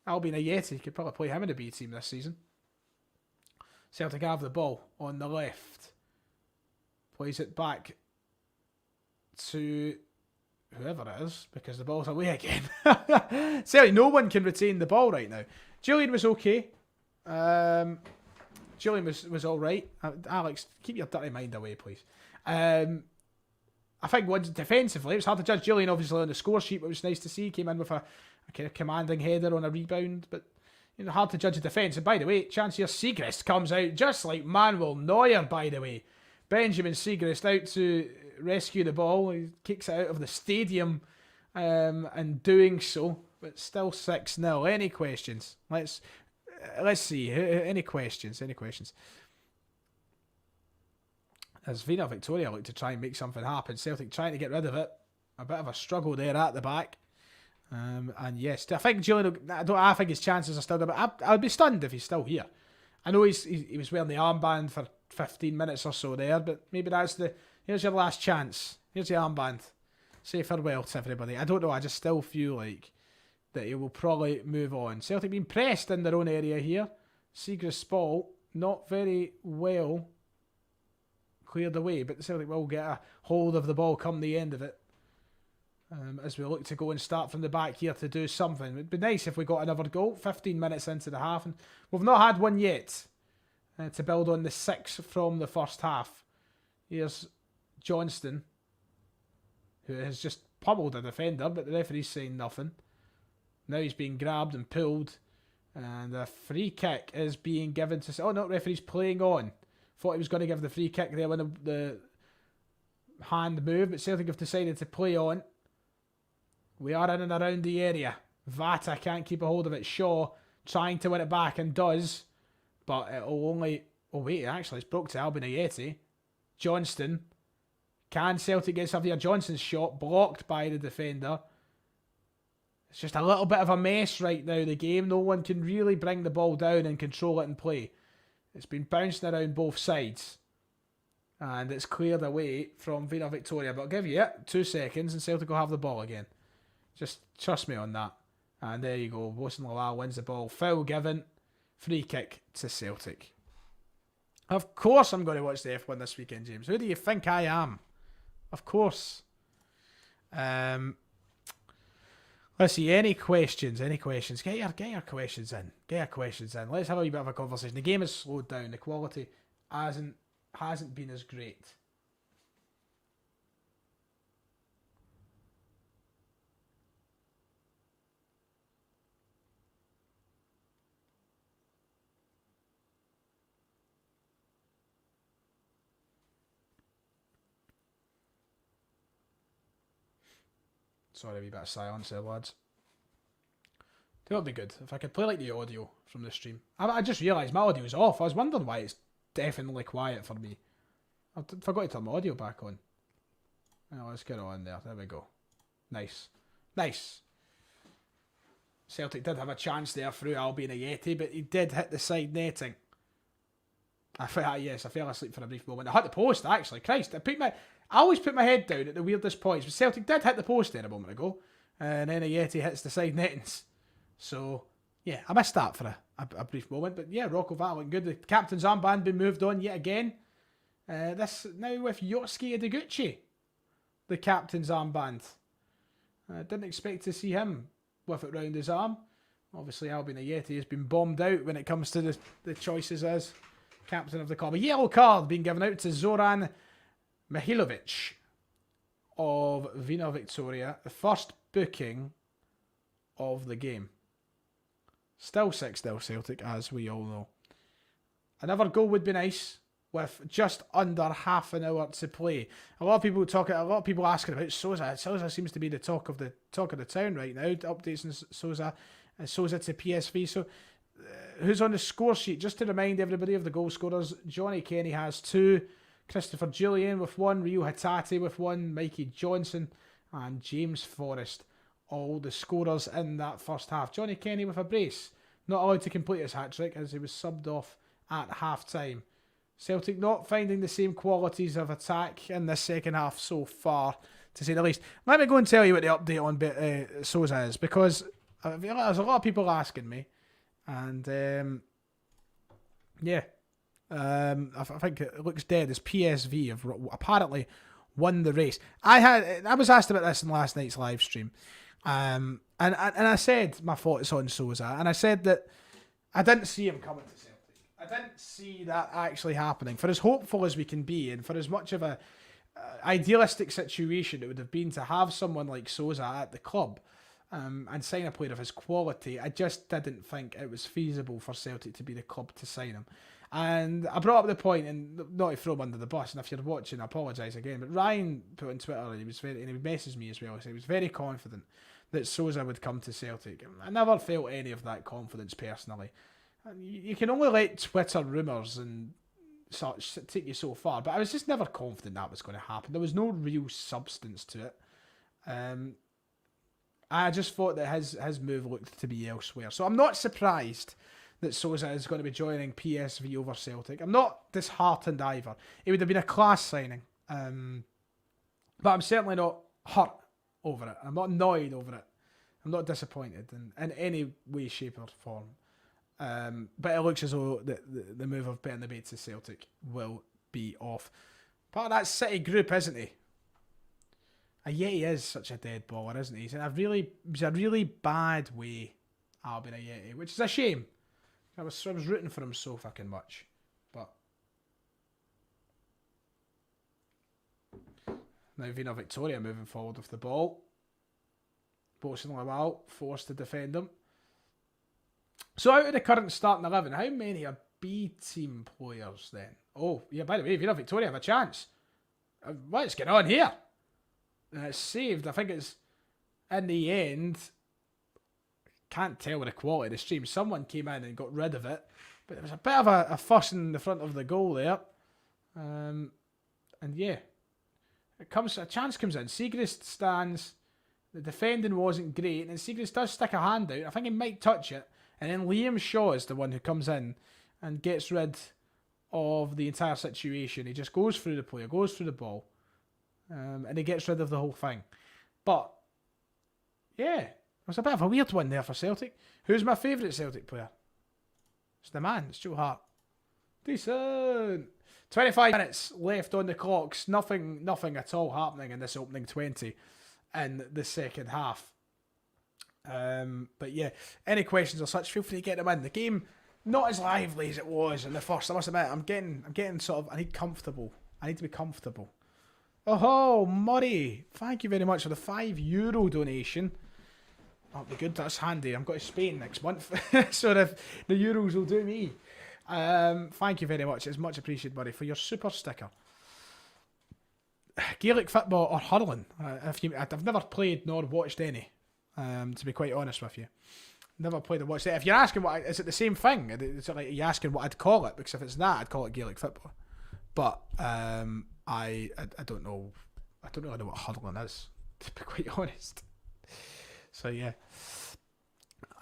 Albion Ayeti could probably play him in the B team this season. Celtic have the ball on the left. Plays it back to whoever it is, because the ball's away again. Celtic, no one can retain the ball right now. Julian was okay. Julian was all right. Alex, keep your dirty mind away, please. I think defensively, it was hard to judge. Julian obviously on the score sheet, but it was nice to see. He came in with a kind of commanding header on a rebound, but you know, hard to judge the defence. And by the way, Chancellor Siegrist comes out just like Manuel Neuer, by the way. Benjamin Siegrist out to rescue the ball. He kicks it out of the stadium and doing so, but still 6-0. Any questions? Let's see. Any questions? As WIENER VIKTORIA look to try and make something happen, Celtic trying to get rid of it. A bit of a struggle there at the back. And yes, I think Julian. I think his chances are still there, but I'd be stunned if he's still here. I know he was wearing the armband for 15 minutes or so there, but maybe that's here's your last chance. Here's your armband. Say farewell to everybody. I don't know. I just still feel like that he will probably move on. Celtic being pressed in their own area here. Siegrist's ball not very well cleared away, but Celtic will get a hold of the ball come the end of it. As we look to go and start from the back here to do something. It'd be nice if we got another goal. 15 minutes into the half, and we've not had one yet to build on the 6 from the first half. Here's Johnston, who has just pummeled a defender, but the referee's saying nothing. Now he's being grabbed and pulled, and a free kick is being given to... Oh, no, referee's playing on. Thought he was going to give the free kick there when the hand moved, but Celtic have decided to play on. We are in and around the area Vata can't keep a hold of it. Shaw trying to win it back and does, but it'll only... Oh wait, actually it's broke to Albion Ayeti. Johnston. Can Celtic get something here? Johnston's shot blocked by the defender. It's just a little bit of a mess right now, the game. No one can really bring the ball down and control it and play. It's been bouncing around both sides. And it's cleared away from WIENER VIKTORIA. But I'll give you 2 seconds and Celtic will have the ball again. Just trust me on that. And there you go. Wilson Lawal wins the ball. Foul given. Free kick to Celtic. Of course I'm going to watch the F1 this weekend, James. Who do you think I am? Of course. Let's see, any questions? Get your questions in. Let's have a wee bit of a conversation. The game has slowed down. The quality hasn't been as great. Sorry, a wee bit of silence there, lads. That would be good if I could play like the audio from the stream. I just realised my audio is off. I was wondering why it's definitely quiet for me. I forgot to turn my audio back on. Oh, let's get on there. There we go. Nice. Celtic did have a chance there through Albion Ayeti, but he did hit the side netting. I fell asleep for a brief moment. I hit the post, actually. Christ, I always put my head down at the weirdest points. But Celtic did hit the post there a moment ago. And then Ayeti hits the side nettings. So, yeah, I missed that for a brief moment. But yeah, Rocco Vata looking good. The captain's armband been moved on yet again. This now with Yosuke Ideguchi, the captain's armband. I didn't expect to see him with it round his arm. Obviously, Albion Ayeti has been bombed out when it comes to the choices as captain of the club. A yellow card being given out to Zoran Mihailovic of WIENER VIKTORIA. The first booking of the game. Still 6-0 Celtic, as we all know. Another goal would be nice with just under half an hour to play. A lot of people asking about Sousa. Sousa seems to be the talk of the town right now. Updates on Sousa to PSV. So who's on the score sheet? Just to remind everybody of the goal scorers, Johnny Kenny has 2, Christopher Julian with 1, Rio Hatate with 1, Mikey Johnson and James Forrest, all the scorers in that first half. Johnny Kenny with a brace, not allowed to complete his hat-trick as he was subbed off at half-time. Celtic not finding the same qualities of attack in this second half so far, to say the least. Let me go and tell you what the update on Sousa is, because there's a lot of people asking me. And, I think it looks dead as PSV have apparently won the race. I was asked about this in last night's live stream. And I said my thoughts on Sousa, and I said that I didn't see him coming to Celtic. I didn't see that actually happening. For as hopeful as we can be, and for as much of a idealistic situation it would have been to have someone like Sousa at the club, and sign a player of his quality, I just didn't think it was feasible for Celtic to be the club to sign him. And I brought up the point, and not to throw him under the bus, and if you're watching, I apologise again, but Ryan put on Twitter, and he messaged me as well, he said he was very confident that Sousa would come to Celtic. I never felt any of that confidence personally. You can only let Twitter rumours and such take you so far, but I was just never confident that was going to happen. There was no real substance to it. I just thought that his move looked to be elsewhere. So I'm not surprised that Sousa is going to be joining PSV over Celtic. I'm not disheartened either. It would have been a class signing. But I'm certainly not hurt over it. I'm not annoyed over it. I'm not disappointed in any way, shape or form. But it looks as though the move of Ben the Bait to Celtic will be off. Part of that City group, isn't he? Ayeti is such a dead baller, isn't he? He's in a really bad way, Albion Ayeti, which is a shame. I was rooting for him so fucking much. But now WIENER VIKTORIA moving forward with the ball. Boatswain Lawal forced to defend him. So out of the current starting 11, how many are B team players then? Oh, yeah, by the way, WIENER VIKTORIA have a chance. What's going on here? It's saved. I think it's in the end. can't tell with the quality of the stream. Someone came in and got rid of it, but there was a bit of a fuss in the front of the goal there. And yeah, a chance comes in. Siegrist stands. The defending wasn't great, and Siegrist does stick a hand out. I think he might touch it, and then Liam Shaw is the one who comes in and gets rid of the entire situation. He just goes through the player, goes through the ball, and he gets rid of the whole thing. But yeah, it was a bit of a weird one there for Celtic. Who's my favourite Celtic player? It's the man, it's Joe Hart. Decent. 25 minutes left on the clocks. Nothing at all happening in this opening 20 in the second half. But yeah, any questions or such, feel free to get them in. The game, not as lively as it was in the first. I must admit, I'm getting sort of, I need to be comfortable. Oh, Murray, thank you very much for the €5 donation. That'll be good, that's handy. I'm going to Spain next month, so the Euros will do me. Thank you very much. It's much appreciated, buddy, for your super sticker. Gaelic football or hurling? I've never played nor watched any. To be quite honest with you, never played or watched it. If you're asking is it the same thing? Is it like you're asking what I'd call it? Because if it's that, I'd call it Gaelic football. But I don't know. I don't really know what hurling is, to be quite honest. So yeah.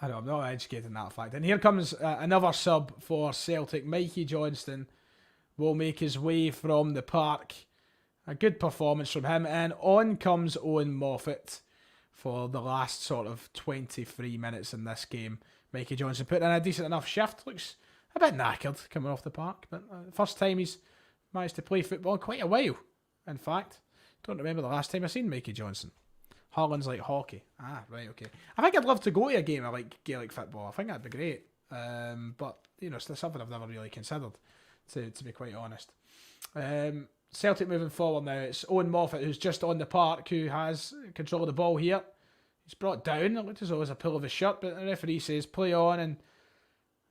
I'm not educated in that fact. And here comes another sub for Celtic. Mikey Johnston will make his way from the park. A good performance from him. And on comes Owen Moffat for the last sort of 23 minutes in this game. Mikey Johnston put in a decent enough shift. Looks a bit knackered coming off the park. But first time he's managed to play football in quite a while. In fact, don't remember the last time I seen Mikey Johnston. Hurling's like hockey. Ah, right, okay. I think I'd love to go to a game of like Gaelic football. I think that'd be great. But, you know, it's something I've never really considered, to be quite honest. Celtic moving forward now. It's Owen Moffat, who's just on the park, who has control of the ball here. He's brought down. It looked as though it was a pull of his shirt, but the referee says play on, and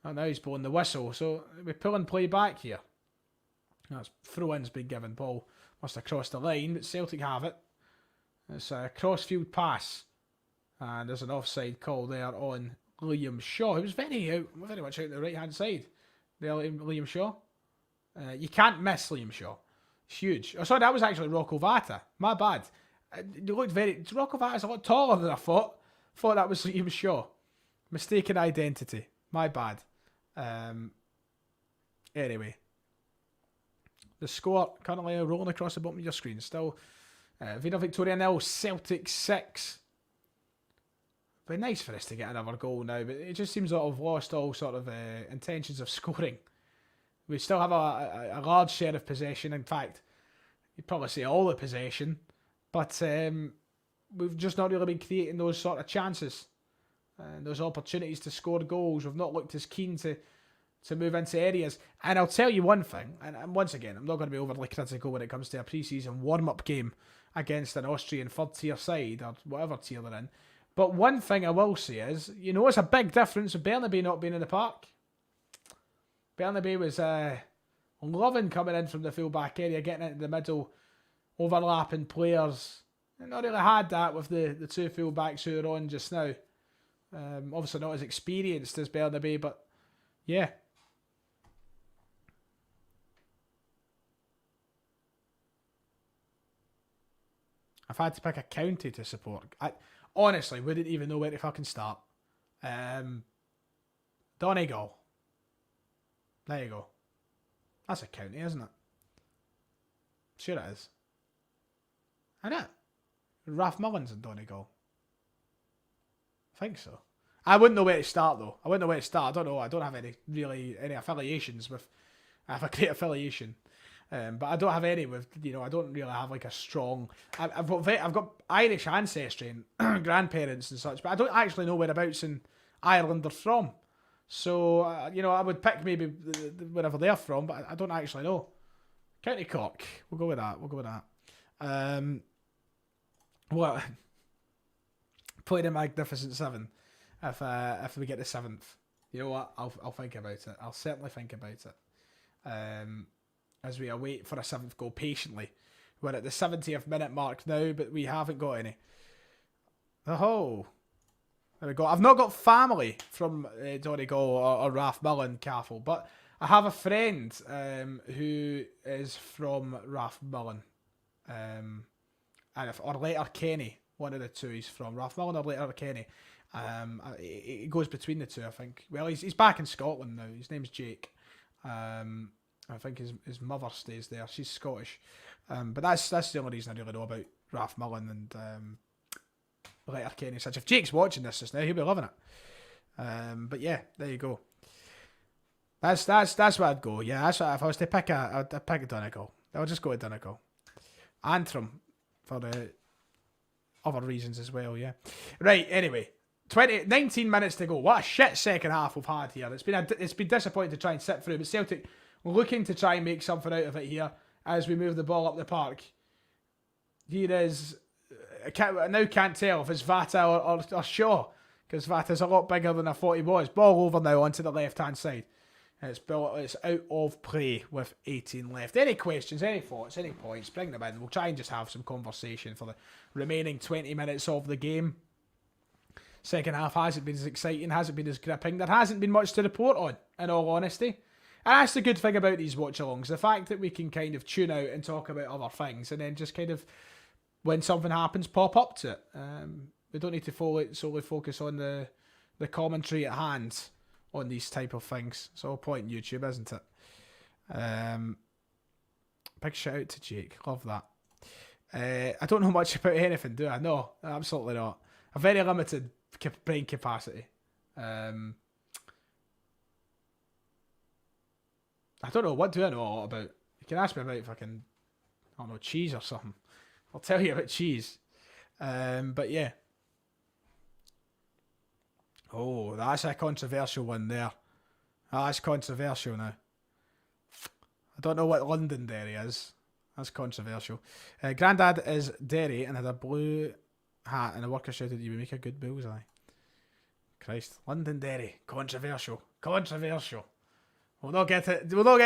now he's blowing the whistle. So we pull and play back here. That's throw-in's been given. Ball must have crossed the line, but Celtic have it. It's a cross-field pass. And there's an offside call there on Liam Shaw, who was very much out the right-hand side. There, Liam Shaw. You can't miss Liam Shaw. It's huge. Oh, sorry, that was actually Rocco Vata. My bad. You looked Rocco Vata's a lot taller than I thought. Thought that was Liam Shaw. Mistaken identity. My bad. Anyway. The score currently rolling across the bottom of your screen. Still... WIENER VIKTORIA 0, Celtic 6. It'd be nice for us to get another goal now, but it just seems like I've lost all sort of intentions of scoring. We still have a large share of possession. In fact, you'd probably say all the possession, but we've just not really been creating those sort of chances and those opportunities to score goals. We've not looked as keen to move into areas. And I'll tell you one thing, and once again, I'm not going to be overly critical when it comes to a pre-season warm-up game against an Austrian third-tier side, or whatever tier they're in. But one thing I will say is, you know, it's a big difference with Bernabei not being in the park. Bernabei was loving coming in from the full-back area, getting into the middle, overlapping players. And not really had that with the two full-backs who are on just now. Obviously not as experienced as Bernabei, but yeah. I've had to pick a county to support. I honestly wouldn't even know where to fucking start. Donegal. There you go. That's a county, isn't it? Sure it is. Isn't it? Ralph Mullins in Donegal. I think so. I wouldn't know where to start though. I don't know. I don't have any affiliations with. I have a great affiliation. But I don't have any with, you know, I don't really have like a strong... I've got Irish ancestry and grandparents and such, but I don't actually know whereabouts in Ireland they're from. So, you know, I would pick maybe wherever they're from, but I don't actually know. County Cork. We'll go with that. Well, played a Magnificent Seven if we get the 7th. You know what? I'll think about it. I'll certainly think about it. As we await for a 7th goal patiently. We're at the 70th minute mark now, but we haven't got any. Oh, There we go. I've not got family from Donegal or Rathmullen, Cathal, but I have a friend who is from Rathmullen. Or Letterkenny, one of the two. He's from Rathmullen or Letterkenny. He goes between the two, I think. Well, he's back in Scotland now. His name's Jake. I think his mother stays there. She's Scottish. But that's the only reason I really know about Rathmullen and Letterkenny. Such. If Jake's watching this just now, he'll be loving it. But yeah, there you go. That's where I'd go. Yeah, that's what, if I was to pick I'd pick Donegal. I'll just go to Donegal. Antrim for the other reasons as well. Yeah. Right. Anyway. 19 minutes to go. What a shit second half we've had here. It's been disappointing to try and sit through, but Celtic looking to try and make something out of it here as we move the ball up the park. Here is, I now can't tell if it's Vata or Shaw, because Vata's a lot bigger than I thought he was. Ball over now onto the left hand side. It's out of play with 18 left. Any questions, any thoughts, any points, bring them in. We'll try and just have some conversation for the remaining 20 minutes of the game. Second half hasn't been as exciting, hasn't been as gripping. There hasn't been much to report on, in all honesty. And that's the good thing about these watch-alongs. The fact that we can kind of tune out and talk about other things and then just kind of, when something happens, pop up to it. We don't need to solely focus on the commentary at hand on these type of things. It's all point in YouTube, isn't it? Big shout out to Jake. Love that. I don't know much about anything, do I? No, absolutely not. A very limited brain capacity. I don't know. What do I know a lot about? You can ask me about fucking, I don't know, cheese or something. I'll tell you about cheese. But yeah. Oh, that's a controversial one there. That's controversial now. I don't know what Londonderry is. That's controversial. Grandad is Derry and had a blue hat and a worker shouted, "You would make a good bullseye." Christ, Londonderry, controversial. We'll not get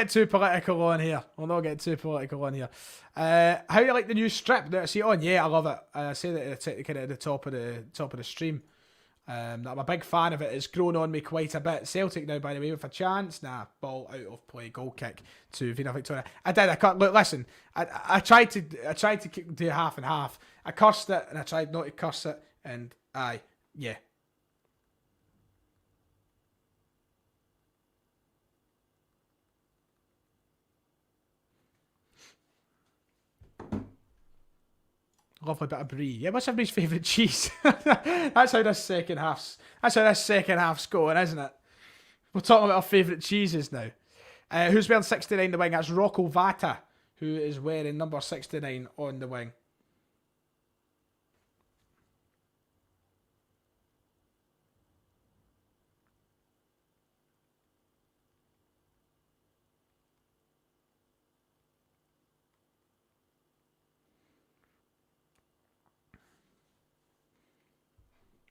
too political on here. How do you like the new strip that I see on? Yeah, I love it. I say that at kind of at the top of the stream. That I'm a big fan of it. It's grown on me quite a bit. Celtic now, by the way, with a chance. Nah, ball out of play, goal kick to WIENER VIKTORIA. I did. I can't look. Listen, I tried to do half and half. I cursed it and I tried not to curse it, and yeah. Lovely bit of brie. Yeah, what's everybody's favourite cheese? That's how this second half's going, isn't it? We're talking about our favourite cheeses now. Who's wearing 69 the wing? That's Rocco Vata, who is wearing number 69 on the wing.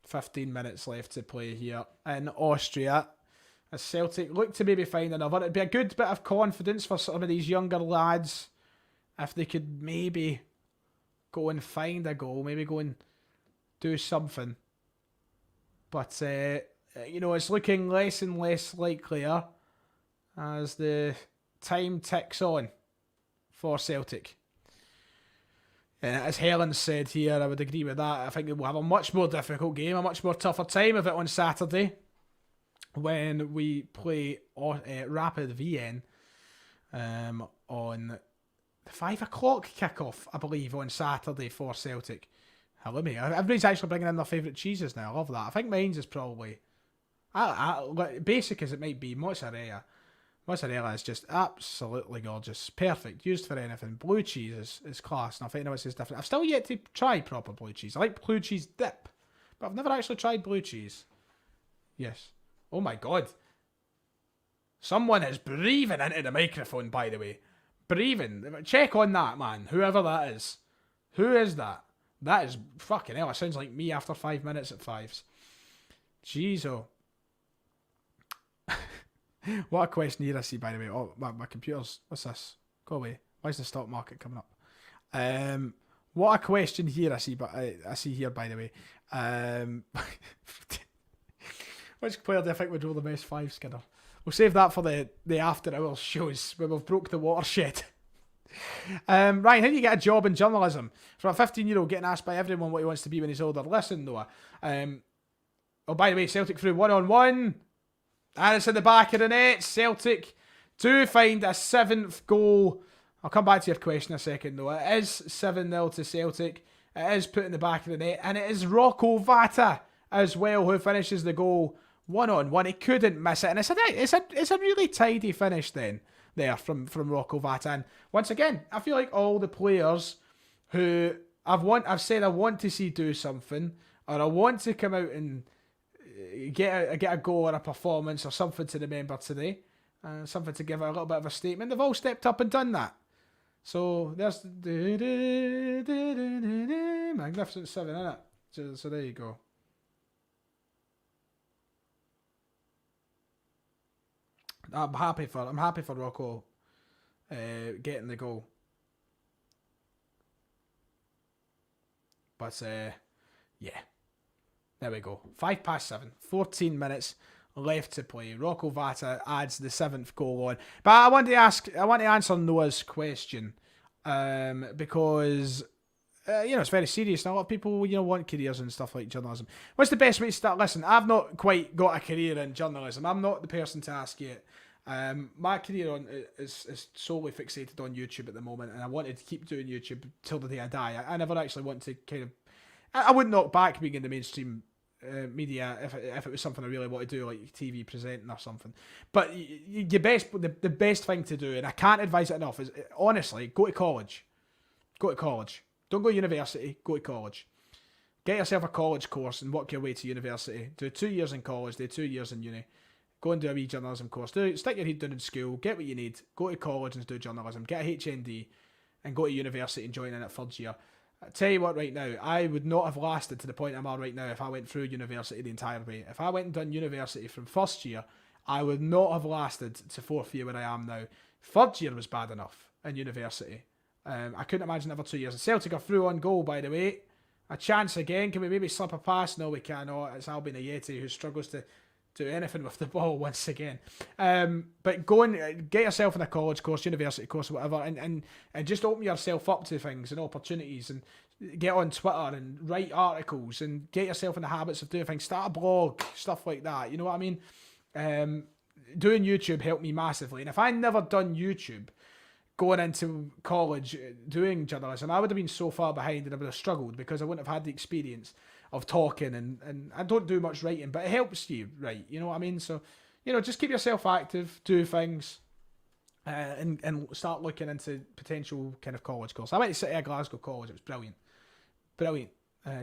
"15 minutes left to play here in Austria. As Celtic look to maybe find another. It'd be a good bit of confidence for some of these younger lads if they could maybe go and find a goal, maybe go and do something. But, it's looking less and less likelier as the time ticks on for Celtic. And as Helen said here, I would agree with that. I think we'll have a much more difficult game, a much more tougher time of it on Saturday when we play Rapid Wien on the 5 o'clock kickoff, I believe, on Saturday for Celtic. Hello, me. Everybody's actually bringing in their favourite cheeses now. I love that. I think mine's is probably, basic as it might be, mozzarella. Mozzarella is just absolutely gorgeous. Perfect. Used for anything. Blue cheese is class. And I think this is different. I've still yet to try proper blue cheese. I like blue cheese dip. But I've never actually tried blue cheese. Yes. Oh my god. Someone is breathing into the microphone, by the way. Breathing. Check on that, man. Whoever that is. Who is that? That is fucking hell. It sounds like me after 5 minutes at fives. Jeez, oh. What a question here I see, by the way. Oh, my computer's... What's this? Go away. Why is the stock market coming up? What a question here I see, but I see here, by the way. Which player do you think would roll the best 5, Skinner? We'll save that for the after hours shows where we've broke the watershed. Ryan, how do you get a job in journalism? For a 15-year-old getting asked by everyone what he wants to be when he's older. Listen, Noah. Oh, by the way, Celtic through 1-on-1. And it's in the back of the net. Celtic do find a 7th goal. I'll come back to your question in a second, Noah. It is 7-0 to Celtic. It is put in the back of the net. And it is Rocco Vata as well who finishes the goal 1-on-1. He couldn't miss it. And it's a really tidy finish then there from Rocco Vata. And once again, I feel like all the players who I've said I want to see do something, or I want to come out and get a goal or a performance or something to remember today, something to give it a little bit of a statement. They've all stepped up and done that. So there's Magnificent 7, isn't it? So there you go. I'm happy for Rocco getting the goal. But yeah, there we go. 7:05, 14 minutes left to play. Rocco Vata adds the 7th goal on. But I want to answer Noah's question because it's very serious. And a lot of people want careers and stuff like journalism. What's the best way to start? Listen, I've not quite got a career in journalism. I'm not the person to ask yet. My career is solely fixated on YouTube at the moment, and I wanted to keep doing YouTube till the day I die. I never actually want to I wouldn't knock back being in the mainstream media if it was something I really want to do, like TV presenting or something. But the best thing to do, and I can't advise it enough, is honestly go to college. Go to college. Don't go to university. Go to college. Get yourself a college course and work your way to university. Do 2 years in college. Do 2 years in uni. Go and do a wee journalism course. Stick your head down in school. Get what you need. Go to college and do journalism. Get a HND and go to university and join in at 3rd year. I tell you what, right now, I would not have lasted to the point I'm at right now if I went through university the entire way. If I went and done university from 1st year, I would not have lasted to 4th year where I am now. 3rd year was bad enough in university. I couldn't imagine another 2 years. And Celtic are through on goal, by the way. A chance again. Can we maybe slip a pass? No, we cannot. It's Albion Ayeti who struggles to do anything with the ball once again. But go and get yourself in a college course, university course, whatever, and just open yourself up to things and opportunities, and get on Twitter and write articles and get yourself in the habits of doing things. Start a blog, stuff like that. You know what I mean? Doing YouTube helped me massively. And if I never done YouTube going into college doing journalism, I would have been so far behind and I would have struggled because I wouldn't have had the experience of talking, and I don't do much writing, but it helps you write, you know what I mean? So, just keep yourself active, do things, and start looking into potential kind of college course. I went to City of Glasgow College. It was brilliant.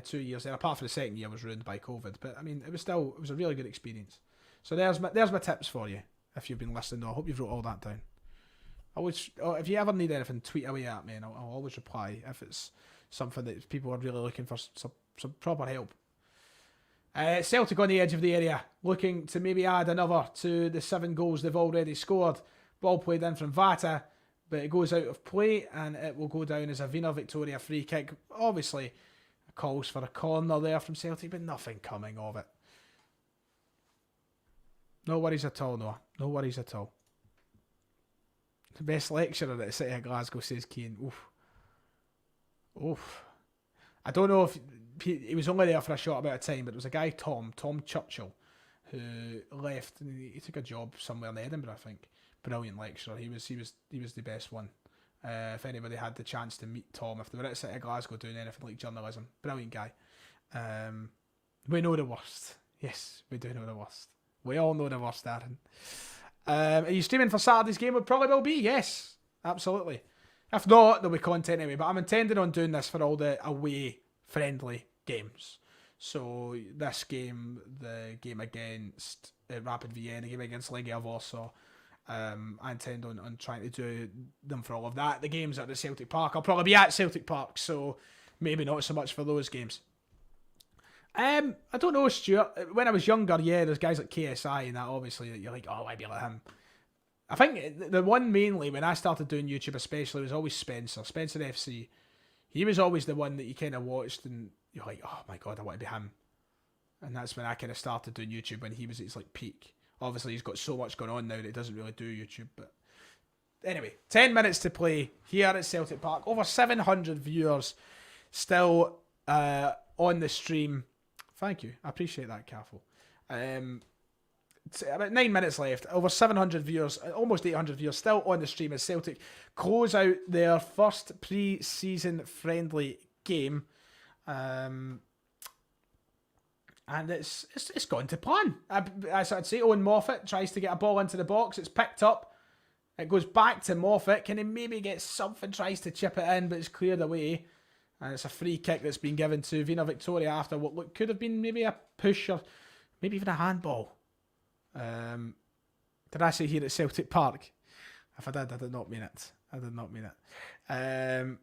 2 years there, apart from the second year was ruined by COVID, but I mean, it was a really good experience. So there's my tips for you if you've been listening. I hope you've wrote all that down. If you ever need anything, tweet away at me, and I'll always reply if it's something that people are really looking for some proper help. Celtic on the edge of the area, looking to maybe add another to the 7 goals they've already scored. Ball played in from Vata, but it goes out of play, and it will go down as a WIENER VIKTORIA free kick. Obviously, calls for a corner there from Celtic, but nothing coming of it. No worries at all, Noah. No worries at all. The best lecturer at the City of Glasgow, says Keane. Oof. I don't know if he was only there for a short amount of time, but there was a guy, Tom Churchill, who left and he took a job somewhere in Edinburgh, I think. Brilliant lecturer. He was the best one. If anybody had the chance to meet Tom, if they were at City of Glasgow doing anything like journalism, brilliant guy. We know the worst. Yes, we do know the worst. We all know the worst, Aaron. Are you streaming for Saturday's game? It probably will be, yes. Absolutely. If not, there'll be content anyway. But I'm intending on doing this for all the away friendly games. So this game, the game against Rapid Vienna, the game against Legia Warsaw, I intend on trying to do them for all of that. The games at the Celtic Park, I'll probably be at Celtic Park, so maybe not so much for those games. I don't know, Stuart. When I was younger, there's guys like KSI and that, obviously, that you're like, oh, I'd be like him. I think the one mainly, when I started doing YouTube especially, was always Spencer FC. He was always the one that you kind of watched and you're like, oh my God, I want to be him. And that's when I kind of started doing YouTube, when he was at his like peak. Obviously, he's got so much going on now that he doesn't really do YouTube. But anyway, 10 minutes to play here at Celtic Park. Over 700 viewers still on the stream. Thank you. I appreciate that, Careful. About 9 minutes left. Over 700 viewers, almost 800 viewers still on the stream as Celtic close out their first pre-season friendly game. And it's gone to plan. As I'd say, Owen Moffat tries to get a ball into the box. It's picked up. It goes back to Moffat. Can he maybe get something? Tries to chip it in, but it's cleared away. And it's a free kick that's been given to Wiener Viktoria after what could have been maybe a push or maybe even a handball. Did I say here at Celtic Park? If I did not mean it. I did not mean it.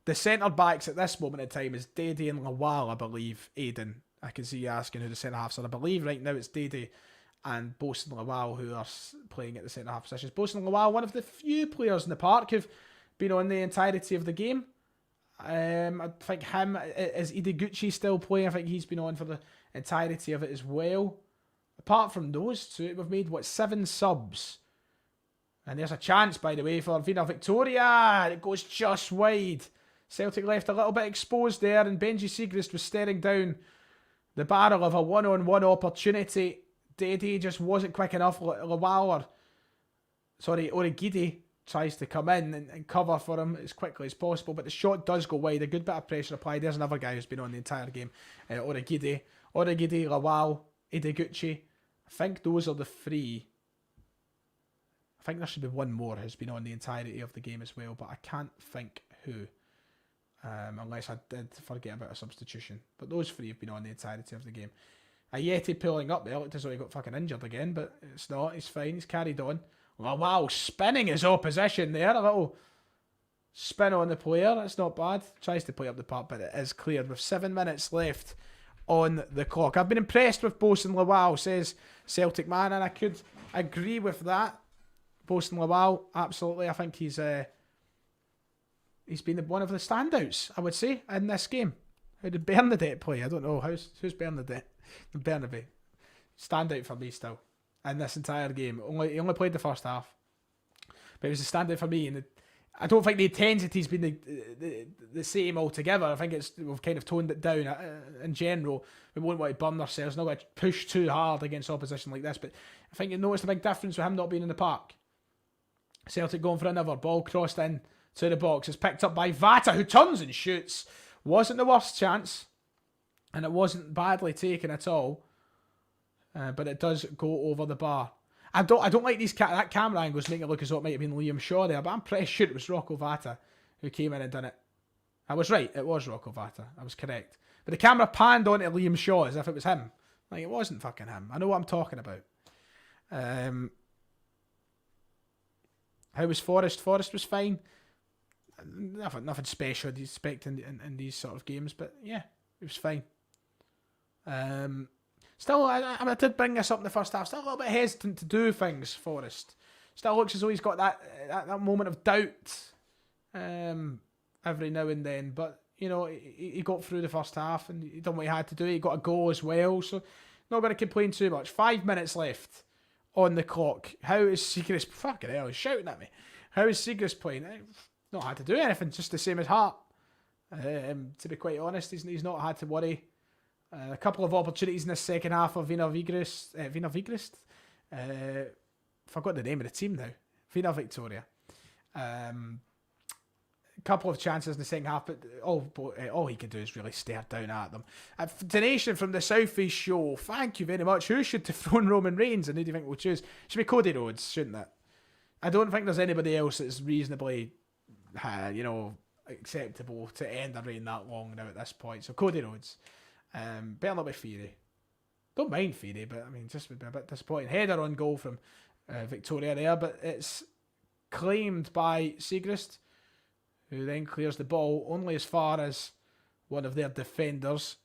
The centre backs at this moment in time is Dede and Lawal, I believe. Aidan, I can see you asking who the centre halves are. I believe right now it's Dede and Bosun Lawal who are playing at the centre half positions. Bosun Lawal, one of the few players in the park who've been on the entirety of the game. I think him, is Ideguchi still playing? I think he's been on for the entirety of it as well. Apart from those two, we've made, 7 subs. And there's a chance, by the way, for Wiener Viktoria. It goes just wide. Celtic left a little bit exposed there, and Benji Siegrist was staring down the barrel of a one-on-one opportunity. Dede just wasn't quick enough. Origide tries to come in and cover for him as quickly as possible, but the shot does go wide. A good bit of pressure applied. There's another guy who's been on the entire game. Origide, Lawal, Ideguchi. I think those are the 3. I think there should be one more who's been on the entirety of the game as well, but I can't think who. Unless I did forget about a substitution. But those 3 have been on the entirety of the game. Ayeti pulling up there. Looked as though he got fucking injured again, but it's not. He's fine. He's carried on. Wow, spinning his opposition there. A little spin on the player. That's not bad. Tries to play up the park, but it is cleared with 7 minutes left on the clock. I've been impressed with Bosun Lawal, says Celtic Man, and I could agree with that. Bosun Lawal, absolutely. I think he's been one of the standouts, I would say, in this game. How did Bernadette play? I don't know. Who's Bernadette? Bernabé. Standout for me still in this entire game. He only played the first half, but it was a standout for me. And I don't think the intensity's been the same altogether. I think we've kind of toned it down. In general, we won't want to burn ourselves. Not going to push too hard against opposition like this. But I think you noticed a big difference with him not being in the park. Celtic going for another ball crossed in to the box. It's picked up by Vata, who turns and shoots. Wasn't the worst chance, and it wasn't badly taken at all. But it does go over the bar. I don't like these that camera angles make it look as though it might have been Liam Shaw there, but I'm pretty sure it was Rocco Vata who came in and done it. I was right, it was Rocco Vata. I was correct. But the camera panned onto Liam Shaw as if it was him. Like, it wasn't fucking him. I know what I'm talking about. How was Forrest? Forrest was fine. Nothing special you'd expect in these sort of games, but yeah, it was fine. Still, I did bring this up in the first half. Still a little bit hesitant to do things, Forrest. Still looks as though he's got that moment of doubt every now and then. But, you know, he got through the first half and he done what he had to do. He got a goal as well, so not going to complain too much. 5 minutes left on the clock. How is Siegrist... Fucking hell, he's shouting at me. How is Siegrist playing? Not had to do anything, just the same as Hart. To be quite honest, he's not had to worry. A couple of opportunities in the second half of Wiener Vigrist. Forgot the name of the team now. Wiener Viktoria. A couple of chances in the second half, but all he can do is really stare down at them. Donation from the Southeast Show. Thank you very much. Who should dethrone Roman Reigns? And who do you think we'll choose? Should be Cody Rhodes, shouldn't it? I don't think there's anybody else that's reasonably, acceptable to end a reign that long now at this point. So Cody Rhodes. Better not be Theory. Don't mind Theory, but I mean, just would be a bit disappointing. Header on goal from Victoria there, but it's claimed by Siegrist, who then clears the ball only as far as one of their defenders.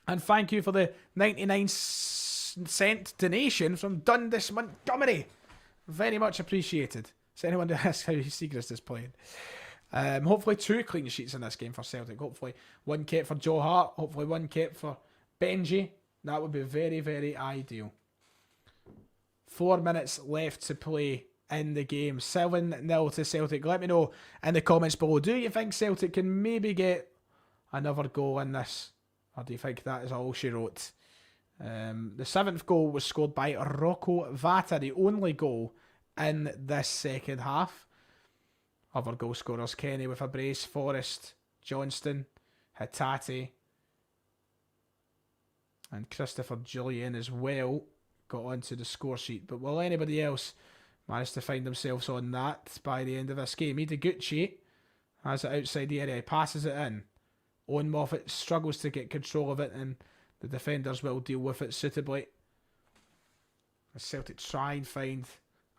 And thank you for the 99-cent donation from Dundas Montgomery. Very much appreciated. Does anyone ask how Siegrist is playing? Hopefully 2 clean sheets in this game for Celtic. Hopefully 1 kept for Joe Hart. Hopefully 1 kept for Benji. That would be very, very ideal. 4 minutes left to play in the game. 7-0 to Celtic. Let me know in the comments below. Do you think Celtic can maybe get another goal in this? Or do you think that is all she wrote? The 7th goal was scored by Rocco Vata, the only goal in this second half. Other goal scorers: Kenny with a brace, Forrest, Johnston, Hatate, and Christopher Julian as well got onto the score sheet. But will anybody else manage to find themselves on that by the end of this game? Ideguchi has it outside the area, he passes it in. Owen Moffat struggles to get control of it, and the defenders will deal with it suitably. As Celtic try and find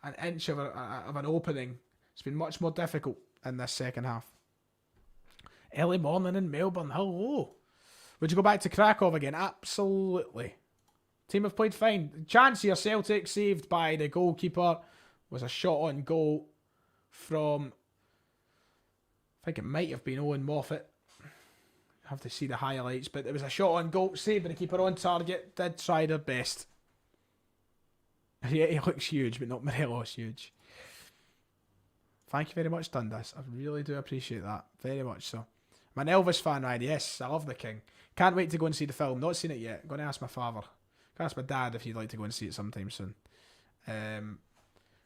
an inch of an opening, it's been much more difficult in this second half. Early morning in Melbourne, hello. Would you go back to Krakow again? Absolutely. Team have played fine. Chance here, Celtic, saved by the goalkeeper. Was a shot on goal from, I think it might have been Owen Moffat. Have to see the highlights, but it was a shot on goal, saved by the keeper on target. Did try their best. Yeah, he looks huge, but not Morelos huge. Thank you very much, Dundas. I really do appreciate that. Very much so. I'm an Elvis fan, right? Yes, I love the King. Can't wait to go and see the film. Not seen it yet. I'm going to ask my father. Can ask my dad if he'd like to go and see it sometime soon.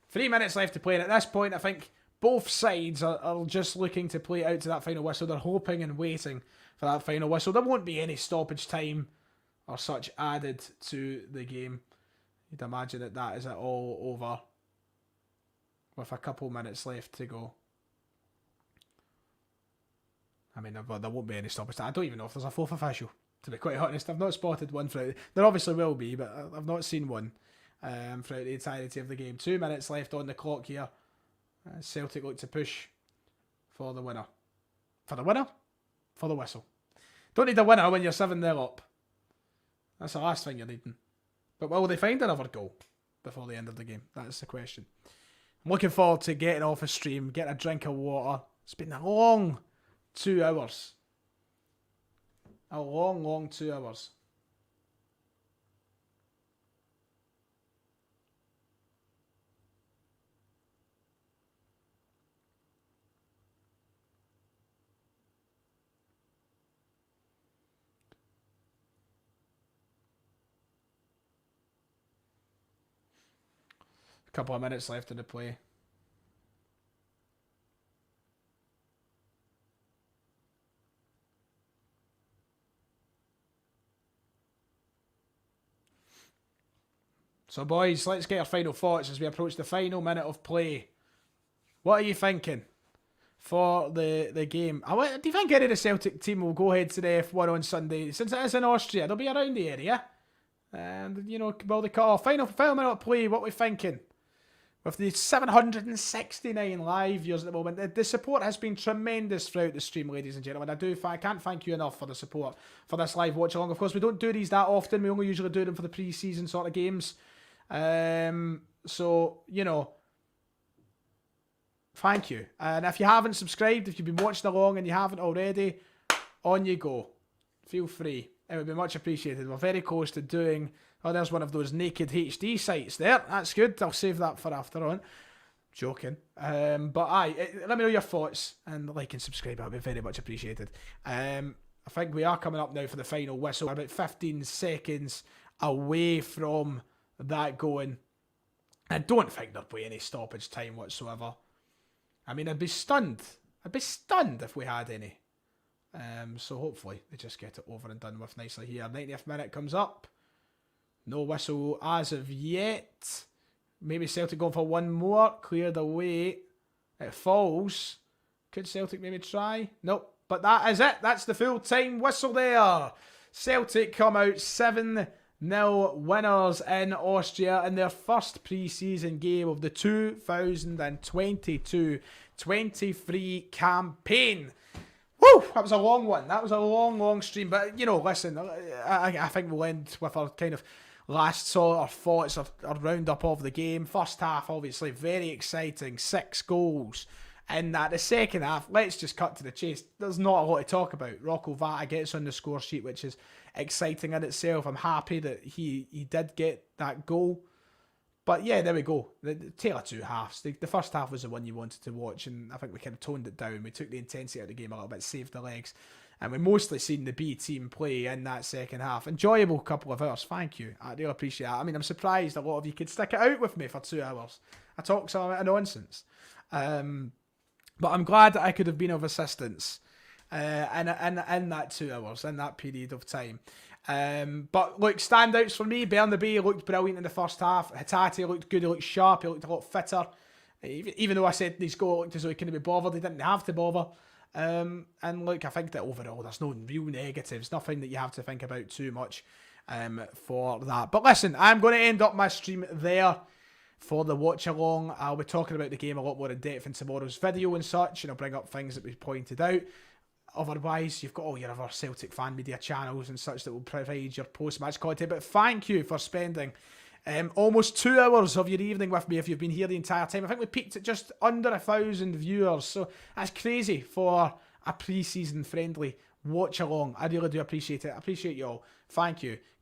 3 minutes left to play, and at this point, I think both sides are just looking to play it out to that final whistle. They're hoping and waiting for that final whistle. There won't be any stoppage time or such added to the game. You'd imagine that is it all over with a couple minutes left to go. I mean, there won't be any stoppage time. I don't even know if there's a 4th official, to be quite honest. I've not spotted one throughout. There obviously will be, but I've not seen one throughout the entirety of the game. 2 minutes left on the clock here. Celtic look to push for the winner. For the winner? For the whistle. Don't need a winner when you're 7-0 up. That's the last thing you're needing. But will they find another goal before the end of the game? That's the question. I'm looking forward to getting off a stream, getting a drink of water. It's been a long 2 hours. A long, long 2 hours. Couple of minutes left in the play. So boys, let's get our final thoughts as we approach the final minute of play. What are you thinking for the game? Do you think any of the Celtic team will go ahead to the F1 on Sunday? Since it is in Austria, they'll be around the area. And, you know, will they cut off? Final minute of play, what are we thinking? With the 769 live viewers at the moment, the support has been tremendous throughout the stream, ladies and gentlemen. I can't thank you enough for the support for this live watch along. Of course, we don't do these that often. We only usually do them for the pre-season sort of games. So, you know, thank you. And if you haven't subscribed, if you've been watching along and you haven't already, on you go. Feel free. It would be much appreciated. We're very close to doing... Oh, there's one of those naked HD sites there. That's good. I'll save that for after on. Joking. But aye, let me know your thoughts and like and subscribe. That would be very much appreciated. I think we are coming up now for the final whistle. We're about 15 seconds away from that going. I don't think there'll be any stoppage time whatsoever. I mean, I'd be stunned. I'd be stunned if we had any. So hopefully they just get it over and done with nicely here. 90th minute comes up. No whistle as of yet. Maybe Celtic going for one more. Cleared away. It falls. Could Celtic maybe try? Nope. But that is it. That's the full-time whistle there. Celtic come out 7-0 winners in Austria in their first pre-season game of the 2022-23 campaign. Woo! That was a long one. That was a long, long stream. But, you know, listen, I think we'll end with our kind of last sort of thoughts, our roundup of the game. First half, obviously, very exciting. 6 goals in that the second half, let's just cut to the chase. There's not a lot to talk about. Rocco Vata gets on the score sheet, which is exciting in itself. I'm happy that he did get that goal. But yeah, there we go. The tale of two halves. The first half was the one you wanted to watch, and I think we kind of toned it down. We took the intensity out of the game a little bit, saved the legs, and we mostly seen the B team play in that second half. Enjoyable couple of hours. Thank you. I really appreciate that. I mean, I'm surprised a lot of you could stick it out with me for 2 hours. I talk some amount of nonsense. But I'm glad that I could have been of assistance in that 2 hours, in that period of time. But look, standouts for me. Bernabé looked brilliant in the first half. Hatate looked good. He looked sharp. He looked a lot fitter. Even though I said his goal looked as though he couldn't be bothered, he didn't have to bother. And look, I think that overall there's no real negatives. Nothing that you have to think about too much for that. But listen, I'm going to end up my stream there for the watch along. I'll be talking about the game a lot more in depth in tomorrow's video and such, and I'll bring up things that we pointed out. Otherwise, you've got all your other Celtic fan media channels and such that will provide your post-match content. But thank you for spending almost 2 hours of your evening with me if you've been here the entire time. I think we peaked at just under 1,000 viewers, so that's crazy for a pre-season friendly watch along. I really do appreciate it. I appreciate you all. Thank you.